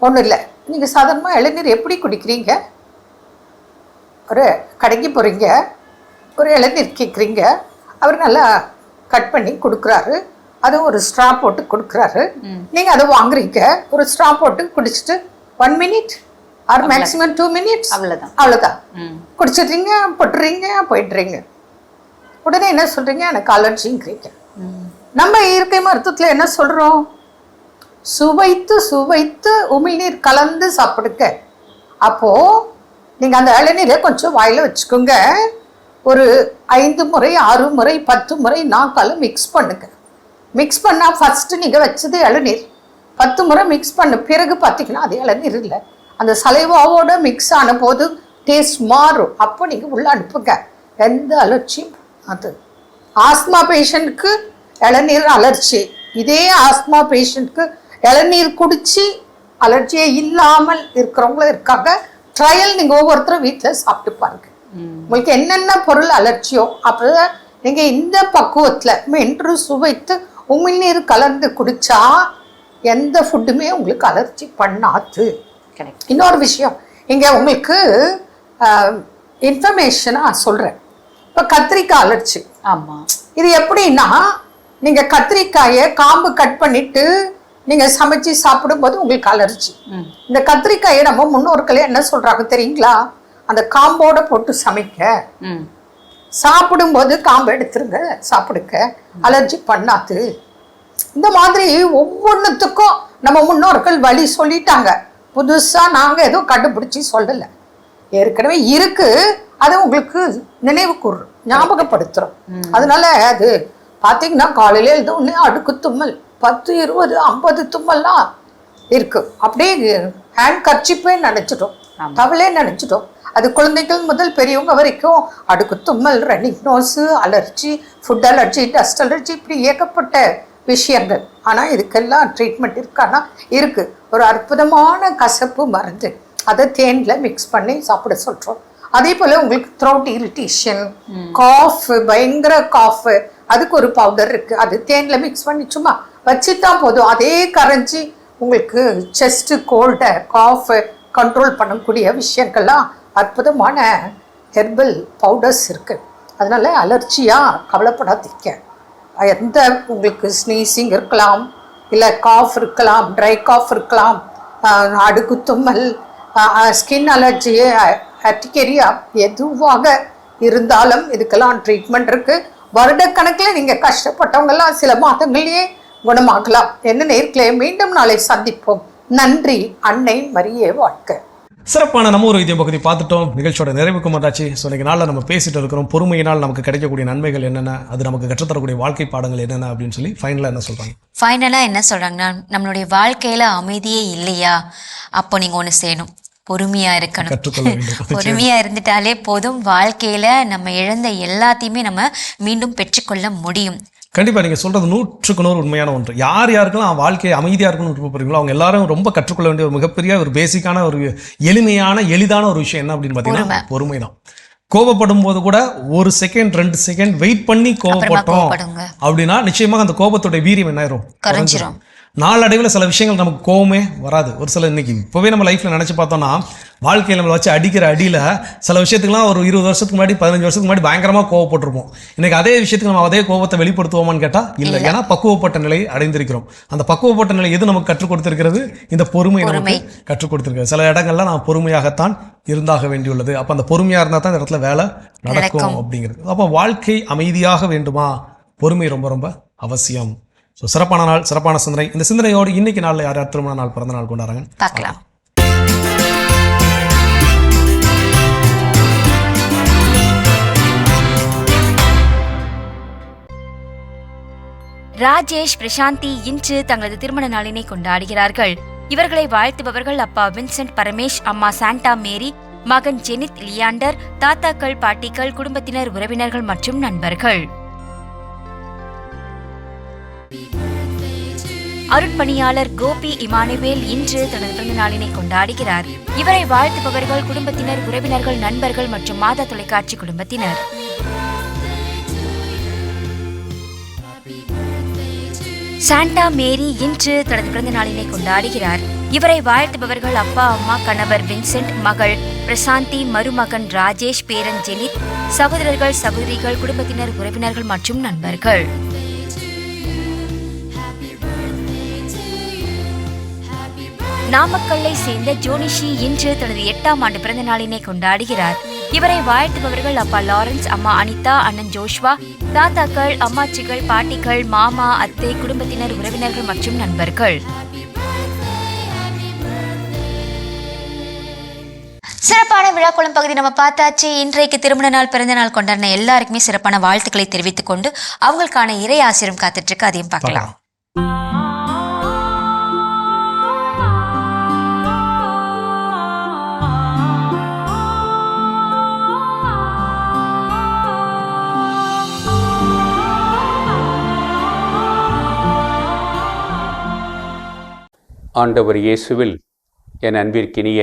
ஒன்றும் இல்லை, நீங்க சாதாரணமாக இளநீர் எப்படி குடிக்கிறீங்க? ஒரு கடைக்கு போறீங்க, ஒரு இளநீர் கேட்குறீங்க, அவர் நல்லா கட் பண்ணி கொடுக்குறாரு, அது ஒரு ஸ்ட்ரா போட்டு கொடுக்குறாரு, நீங்கள் அதை வாங்குறீங்க, ஒரு ஸ்ட்ரா போட்டு குடிச்சிட்டு 1 minute ஆர் மேக்ஸிமம் 2 minutes, அவ்வளோதான் குடிச்சிடுறீங்க, போட்டுறீங்க, போயிடுறீங்க. உடனே என்ன சொல்கிறீங்க? எனக்கு அலர்ஜிங்கிறீங்க. நம்ம இயற்கை மருத்துவத்தில் என்ன சொல்கிறோம்? சுவைத்து சுவைத்து உமிழ்நீர் கலந்து சாப்பிடுங்க. அப்போது நீங்கள் அந்த இளநீரை கொஞ்சம் வாயில் வச்சுக்கோங்க, ஒரு 5 முறை 6 முறை 10 முறை நாக்கால் மிக்ஸ் பண்ணுங்க. மிக்ஸ் பண்ணால் ஃபஸ்ட்டு நீங்கள் வச்சது இளநீர், 10 முறை மிக்ஸ் பண்ண பிறகு பார்த்தீங்கன்னா அது இளநீர் இல்லை, அந்த சலைவாவோட மிக்ஸ் ஆன போது டேஸ்ட் மாறும். அப்போ நீங்கள் உள்ளே அனுப்புங்க, எந்த அலர்ஜியும். அது ஆஸ்மா பேஷண்ட்க்கு இளநீர் அலர்ஜி, இதே ஆஸ்மா பேஷண்ட்க்கு இளநீர் குடிச்சு அலர்ஜியே இல்லாமல் இருக்கிறவங்களும் இருக்காங்க. ட்ரையல் நீங்கள் ஒவ்வொருத்தரும் வீட்டில் சாப்பிட்டு பாருங்க, உங்களுக்கு என்னென்ன பொருள் அலர்ஜியோ அப்போ நீங்கள் இந்த பக்குவத்தில் மென்று சுவைத்து உமிழ்நீர் கலந்து குடிச்சா எந்த ஃபுட்டுமே உங்களுக்கு அலர்ஜி பண்ணாது. இன்னொரு விஷயம் இங்கே உங்களுக்கு இன்ஃபர்மேஷனாக சொல்கிறேன். இப்போ கத்திரிக்காய் அலர்ஜி. ஆமாம், இது எப்படின்னா நீங்கள் கத்திரிக்காயை காம்பு கட் பண்ணிட்டு நீங்கள் சமைச்சு சாப்பிடும்போது உங்களுக்கு அலர்ஜி. இந்த கத்திரிக்காயை நம்ம முன்னோர்களே என்ன சொல்கிறாங்க தெரியுங்களா? அந்த காம்போட போட்டு சமைக்க, சாப்பிடும்போது காம்பு எடுத்துருங்க, சாப்பிடுங்க, அலர்ஜி பண்ணாது. இந்த மாதிரி ஒவ்வொன்றுத்துக்கும் நம்ம முன்னோர்கள் வழி சொல்லிட்டாங்க. புதுசாக நாங்கள் எதுவும் கண்டுபிடிச்சி சொல்லலை, ஏற்கனவே இருக்கு, அதை உங்களுக்கு நினைவு கூறுறோம், ஞாபகப்படுத்துகிறோம். அதனால அது பார்த்தீங்கன்னா காலையில் எழுதவுடனே அடுக்கு தும்மல் 10 20 50 தும்மல்லாம் இருக்கு. அப்படியே ஹேண்ட் கர்ச்சிப்பே நினச்சிட்டோம், டவலே நினச்சிட்டோம். அது குழந்தைகள் முதல் பெரியவங்க வரைக்கும் அடுக்கு தும்மல், running nose, allergy, food allergy, dust allergy, இப்படி ஏகப்பட்ட விஷயங்கள். ஆனால் இதுக்கெல்லாம் ட்ரீட்மெண்ட் இருக்கான்னா இருக்கு. ஒரு அற்புதமான கசப்பு மருந்து, அதை தேனில் மிக்ஸ் பண்ணி சாப்பிட சொல்கிறோம். அதே போல் உங்களுக்கு த்ரோட் இரிட்டேஷன், காஃப், பயங்கர காஃப், அதுக்கு ஒரு பவுடர் இருக்குது, அது தேனில் மிக்ஸ் பண்ணி சும்மா வச்சுட்டா போதும். அதே கரைஞ்சி உங்களுக்கு செஸ்ட்டு, கோல்டை, காஃபு கண்ட்ரோல் பண்ணக்கூடிய விஷயங்கள்லாம் அற்புதமான ஹெர்பல் பவுடர்ஸ் இருக்குது. அதனால் அலர்ஜியாக கவலைப்படாதீங்க. எந்த உங்களுக்கு ஸ்னீசிங் இருக்கலாம், இல்லை காஃப் இருக்கலாம், ட்ரை காஃப் இருக்கலாம், அடுக்கு தும்மல், ஸ்கின் அலர்ஜி, அட்டிகேரியா, எதுவாக இருந்தாலும் இதுக்கெல்லாம் ட்ரீட்மெண்ட் இருக்குது. வருடக்கணக்கில் நீங்கள் கஷ்டப்பட்டவங்கெல்லாம் சில மாதங்களையே குணமாகலாம். என்ன நேர்களே, மீண்டும் நாளை சந்திப்போம். நன்றி. அன்னை மரியே வாழ்க. சிறப்பான நம்ம ஒரு வைத்தியம் பகுதி பார்த்துட்டோம். நிகழ்ச்சியோட நிறைவுக்கு வந்தாச்சு. ஸோ இன்னைக்கு நாளில் நம்ம பேசிட்டு இருக்கிறோம் பொறுமையினால் நமக்கு கிடைக்கக்கூடிய நன்மைகள் என்னென்ன, அது நமக்கு கற்றுத்தரக்கூடிய வாழ்க்கை பாடங்கள் என்னென்ன அப்படின்னு சொல்லி ஃபைனலாக என்ன சொல்கிறாங்க? ஃபைனலாக என்ன சொல்கிறாங்கன்னா, நம்மளுடைய வாழ்க்கையில் அமைதியே இல்லையா, அப்போ நீங்கள் ஒன்று செய்யணும், பொறுமையாக இருக்கணும். பொறுமையாக இருந்துட்டாலே போதும், வாழ்க்கையில் நம்ம இழந்த எல்லாத்தையுமே நம்ம மீண்டும் பெற்றுக்கொள்ள முடியும். கண்டிப்பாக நீங்கள் சொல்கிறது 100% உண்மையான ஒன்று. யாருக்கெல்லாம் வாழ்க்கையை அமைதியாக இருக்கணும்னு விருப்பப்படுறீங்களோ அவங்க எல்லாரும் ரொம்ப கற்றுக்கொள்ள வேண்டிய ஒரு மிகப்பெரிய ஒரு பேசிக்கான ஒரு எளிதான ஒரு விஷயம் என்ன அப்படின்னு பார்த்தீங்கன்னா பொறுமை தான். கோபப்படும் போது கூட 1 செகண்ட் 2 செகண்ட் வெயிட் பண்ணி கோபப்பட்டோம் அப்படின்னா நிச்சயமாக அந்த கோபத்தோட வீரியம் என்ன ஆயிரும், குறைஞ்சிரும். நாளடைவில் சில விஷயங்கள் நமக்கு கோவமே வராது. ஒரு சில இன்னைக்கு இப்போவே நம்ம லைஃப்பில் நினச்சி பார்த்தோம்னா வாழ்க்கையில் நம்மளை வச்சு அடிக்கிற அடியில் சில விஷயத்துக்குலாம் ஒரு 20 வருஷத்துக்கு முன்னாடி 15 வருஷத்துக்கு முன்னாடி பயங்கரமாக கோவப்பட்டிருப்போம். இன்னைக்கு அதே விஷயத்துக்கு நம்ம அதே கோபத்தை வெளிப்படுத்துவோமான்னு கேட்டால் இல்லை. ஏன்னா பக்குவப்பட்ட நிலையை அடைந்திருக்கிறோம். அந்த பக்குவப்பட்ட நிலை எது நமக்கு கற்றுக் கொடுத்திருக்கிறது? இந்த பொறுமை நமக்கு கற்றுக் கொடுத்திருக்கிறது. சில இடங்கள்ல நாம் பொறுமையாகத்தான் இருந்தாக வேண்டியுள்ளது. அப்போ அந்த பொறுமையாக இருந்தால் தான் இந்த இடத்துல வேலை நடக்கும் அப்படிங்கிறது. அப்போ வாழ்க்கை அமைதியாக வேண்டுமா, பொறுமை ரொம்ப ரொம்ப அவசியம். ஸோ சிறப்பான நாள், சிறப்பான சிந்தனை. இந்த சிந்தனையோடு இன்னைக்கு நாளில் யார் யார் திருமண நாள், பிறந்த நாள் கொண்டாடுறாங்க பார்க்கலாம். ராஜேஷ், பிரசாந்தி இன்று தங்களது திருமண நாளினை கொண்டாடுகிறார்கள். இவர்களை வாழ்த்துபவர்கள் அப்பா வின்சென்ட் பரமேஷ், அம்மா சாண்டா மேரி, மகன் ஜெனித் லியாண்டர், தாத்தாக்கள், பாட்டிகள், குடும்பத்தினர், உறவினர்கள் மற்றும் நண்பர்கள். அருட்பணியாளர் கோபி இமானுவேல் இன்று தனது பிறந்த நாளினை கொண்டாடுகிறார். இவரை வாழ்த்துபவர்கள் குடும்பத்தினர், உறவினர்கள், நண்பர்கள் மற்றும் மாதா தொலைக்காட்சி குடும்பத்தினர். சாண்டா மேரி இன்று தனது பிறந்த நாளினை கொண்டாடுகிறார். இவரை வாழ்த்துபவர்கள் அப்பா, அம்மா, கணவர் வின்சென்ட், மகள் பிரசாந்தி, மருமகன் ராஜேஷ், பேரன் ஜெனித், சகோதரர்கள், சகோதரிகள், குடும்பத்தினர், உறவினர்கள் மற்றும் நண்பர்கள். நாமக்கல்லை சேர்ந்த ஜோனிஷி இன்று தனது 8ஆம் ஆண்டு பிறந்த நாளினை கொண்டாடுகிறார். இவரை வாழ்த்துபவர்கள் அப்பா லாரன்ஸ், அம்மா அனிதா, அண்ணன் ஜோஷ்வா, தாத்தாக்கள், அம்மாச்சிகள், பாட்டிகள், மாமா, அத்தை, குடும்பத்தினர், உறவினர்கள் மற்றும் நண்பர்கள். சிறப்பான விழாக்குளம் பகுதி நம்ம பார்த்தாச்சு. இன்றைக்கு திருமண நாள், பிறந்த நாள் கொண்டாடின எல்லாருக்குமே சிறப்பான வாழ்த்துக்களை தெரிவித்துக் கொண்டு அவங்களுக்கான இறை ஆசிரியம் காத்துட்டு இருக்கு, அதையும் பார்க்கலாம். ஆண்டவர் இயேசுவில் என் அன்பிற்கினிய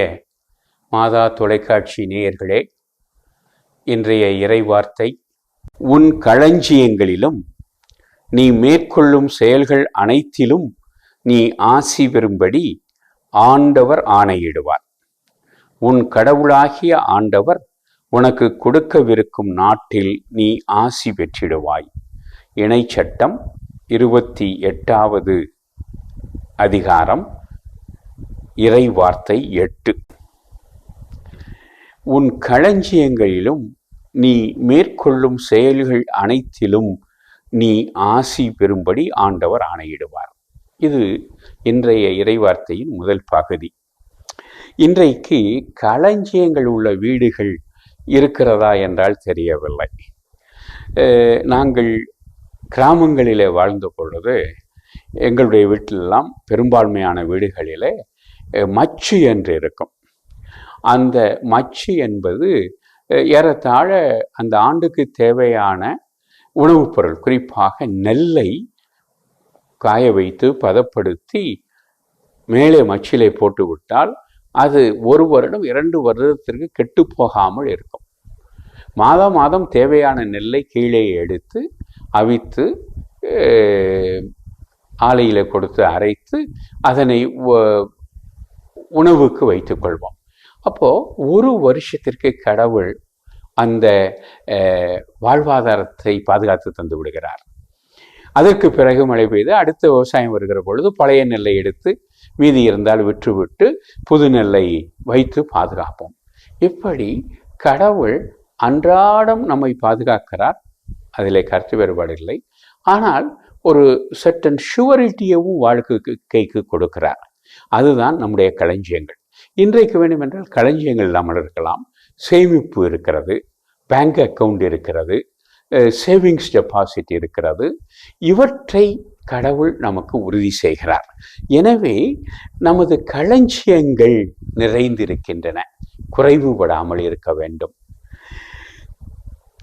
மாதா தொலைக்காட்சி நேயர்களே, இன்றைய இறைவார்த்தை, உன் களஞ்சியங்களிலும் நீ மேற்கொள்ளும் செயல்கள் அனைத்திலும் நீ ஆசி பெறும்படி ஆண்டவர் ஆணையிடுவார். உன் கடவுளாகிய ஆண்டவர் உனக்கு கொடுக்கவிருக்கும் நாட்டில் நீ ஆசி பெற்றிடுவாய். இணைச்சட்டம் 28வது அதிகாரம், இறை வார்த்தை 8. உன் களஞ்சியங்களிலும் நீ மேற்கொள்ளும் செயல்கள் அனைத்திலும் நீ ஆசி பெறும்படி ஆண்டவர் ஆணையிடுவார். இது இன்றைய இறைவார்த்தையின் முதல் பகுதி. இன்றைக்கு களஞ்சியங்கள் உள்ள வீடுகள் இருக்கிறதா என்றால் தெரியவில்லை. நாங்கள் கிராமங்களிலே வாழ்ந்த பொழுது எங்களுடைய வீட்டிலெல்லாம் பெரும்பான்மையான வீடுகளிலே மச்சு என்று இருக்கும். அந்த மச்சு என்பது ஏறத்தாழ அந்த ஆண்டுக்கு தேவையான உணவுப் பொருள், குறிப்பாக நெல்லை காய வைத்து பதப்படுத்தி மேலே மச்சிலே போட்டு விட்டால் அது 1 வருடம் 2 வருடத்திற்கு கெட்டு போகாமல் இருக்கும். மாதம் மாதம் தேவையான நெல்லை கீழே எடுத்து அவித்து ஆலையில் கொடுத்து அரைத்து அதனை உணவுக்கு வைத்துக்கொள்வோம். அப்போது ஒரு வருஷத்திற்கு கடவுள் அந்த வாழ்வாதாரத்தை பாதுகாத்து தந்து விடுகிறார். அதற்கு பிறகு மழை பெய்து அடுத்த விவசாயம் வருகிற பொழுது பழைய நெல்லை எடுத்து மீதி இருந்தால் விற்றுவிட்டு புது நெல்லை வைத்து பாதுகாப்போம். இப்படி கடவுள் அன்றாடம் நம்மை பாதுகாக்கிறார், அதில் கருத்து வேறுபாடு இல்லை. ஆனால் ஒரு சர்டன் ஷுவரிட்டியவும் வாழ்க்கைக்கு கொடுக்கிறார். அதுதான் நம்முடைய களஞ்சியங்கள். இன்றைக்கு வேண்டுமென்றால் களஞ்சியங்கள் இல்லாமல் இருக்கலாம். சேமிப்பு இருக்கிறது, பேங்க் அக்கவுண்ட் இருக்கிறது, சேவிங்ஸ் டெபாசிட் இருக்கிறது. இவற்றை கடவுள் நமக்கு உறுதி செய்கிறார். எனவே நமது களஞ்சியங்கள் நிறைந்திருக்கின்றன, குறைவுபடாமல் இருக்க வேண்டும்.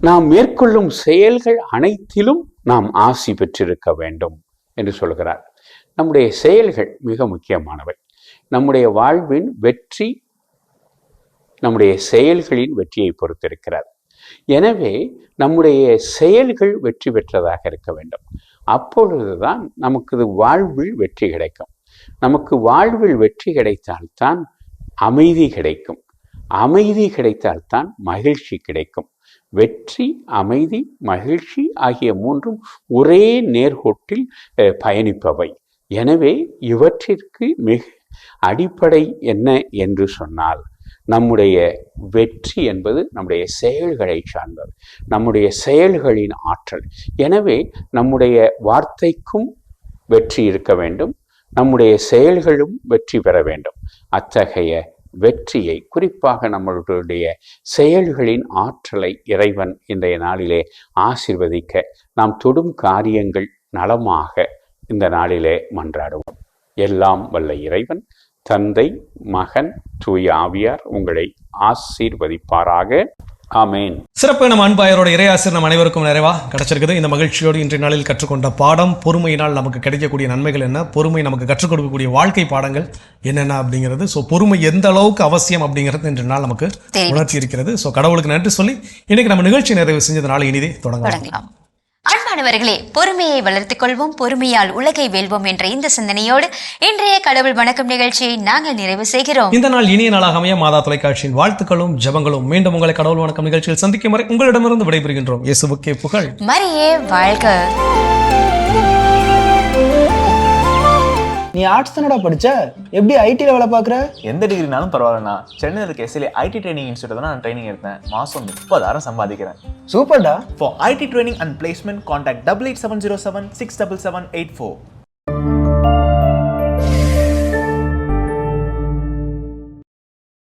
நாம் மேற்கொள்ளும் செயல்கள் அனைத்திலும் நாம் ஆசி பெற்றிருக்க வேண்டும் என்று சொல்கிறார். நம்முடைய செயல்கள் மிக முக்கியமானவை. நம்முடைய வாழ்வின் வெற்றி நம்முடைய செயல்களின் வெற்றியை பொறுத்திருக்கிறது. எனவே நம்முடைய செயல்கள் வெற்றி பெற்றதாக இருக்க வேண்டும். அப்பொழுதுதான் நமக்கு வாழ்வில் வெற்றி கிடைக்கும். நமக்கு வாழ்வில் வெற்றி கிடைத்தால்தான் அமைதி கிடைக்கும். அமைதி கிடைத்தால்தான் மகிழ்ச்சி கிடைக்கும். வெற்றி, அமைதி, மகிழ்ச்சி ஆகிய மூன்றும் ஒரே நேர்கோட்டில் பயணிப்பவை. எனவே இவற்றிற்கு மிக அடிப்படை என்ன என்று சொன்னால், நம்முடைய வெற்றி என்பது நம்முடைய செயல்களை சார்ந்தது, நம்முடைய செயல்களின் ஆற்றல். எனவே நம்முடைய வார்த்தைக்கும் வெற்றி இருக்க வேண்டும், நம்முடைய செயல்களும் வெற்றி பெற வேண்டும். அத்தகைய வெற்றியை, குறிப்பாக நம்மளுடைய செயல்களின் ஆற்றலை இறைவன் இன்றைய நாளிலே ஆசீர்வதிக்க நாம் தொடும் காரியங்கள் நலமாக இந்த நாளிலே மன்றாடுவோம். எல்லாம் வல்ல இறைவன் தந்தை, மகன், தூய ஆவியார் உங்களை ஆசீர்வதிப்பாராக. ஆமேன். சிறப்பு. நம்ம அன்பாயரோட இறையாசிர் நம் அனைவருக்கும் நிறைவா கிடைச்சிருக்குது. இந்த மகிழ்ச்சியோடு இன்றைய நாளில் கற்றுக்கொண்ட பாடம், பொறுமையினால் நமக்கு கிடைக்கக்கூடிய நன்மைகள் என்ன, பொறுமை நமக்கு கற்றுக் கொடுக்கக்கூடிய வாழ்க்கை பாடங்கள் என்னென்ன அப்படிங்கிறது. ஸோ பொறுமை எந்த அளவுக்கு அவசியம் அப்படிங்கிறது இன்றைய நாள் நமக்கு உணர்த்தி இருக்கிறது. ஸோ கடவுளுக்கு நன்றி சொல்லி இன்னைக்கு நம்ம நிகழ்ச்சி நிறைவு செஞ்சதுனால இனிதே தொடங்கலாம். அன்பானவர்களே, பொறுமையை வளர்த்துக் கொள்வோம், பொறுமையால் உலகை வெல்வோம் என்ற இந்த சிந்தனையோடு இன்றைய கடவுள் வணக்கம் நிகழ்ச்சியை நாங்கள் நிறைவு செய்கிறோம். இந்த நாள் இனிய நாளாக அமைய மாதா தொலைக்காட்சியின் வாழ்த்துக்களும் ஜெபங்களும். மீண்டும் உங்களை கடவுள் வணக்கம் நிகழ்ச்சியில் சந்திக்கும் வரை உங்களிடமிருந்து விடைபெறுகின்றோம். இயேசுவுக்கே புகழ். மரியே வாழ்க. நீ ஆர்ட்ஸ் தானடா படிச்ச, எப்படி ஐடில வேலை பார்க்குற? எந்த டிகிரினாலும் பரவாயில்லண்ணா. சென்னையில் இருக்க எஸ்எல்ஏ ஐடி ட்ரைனிங் இன்ஸ்டியூட் தான் நான் ட்ரைனிங் எடுத்தேன். மாதம் 30,000 சம்பாதிக்கிறேன். சூப்பர்டா. For IT training and placement, contact 8870767784.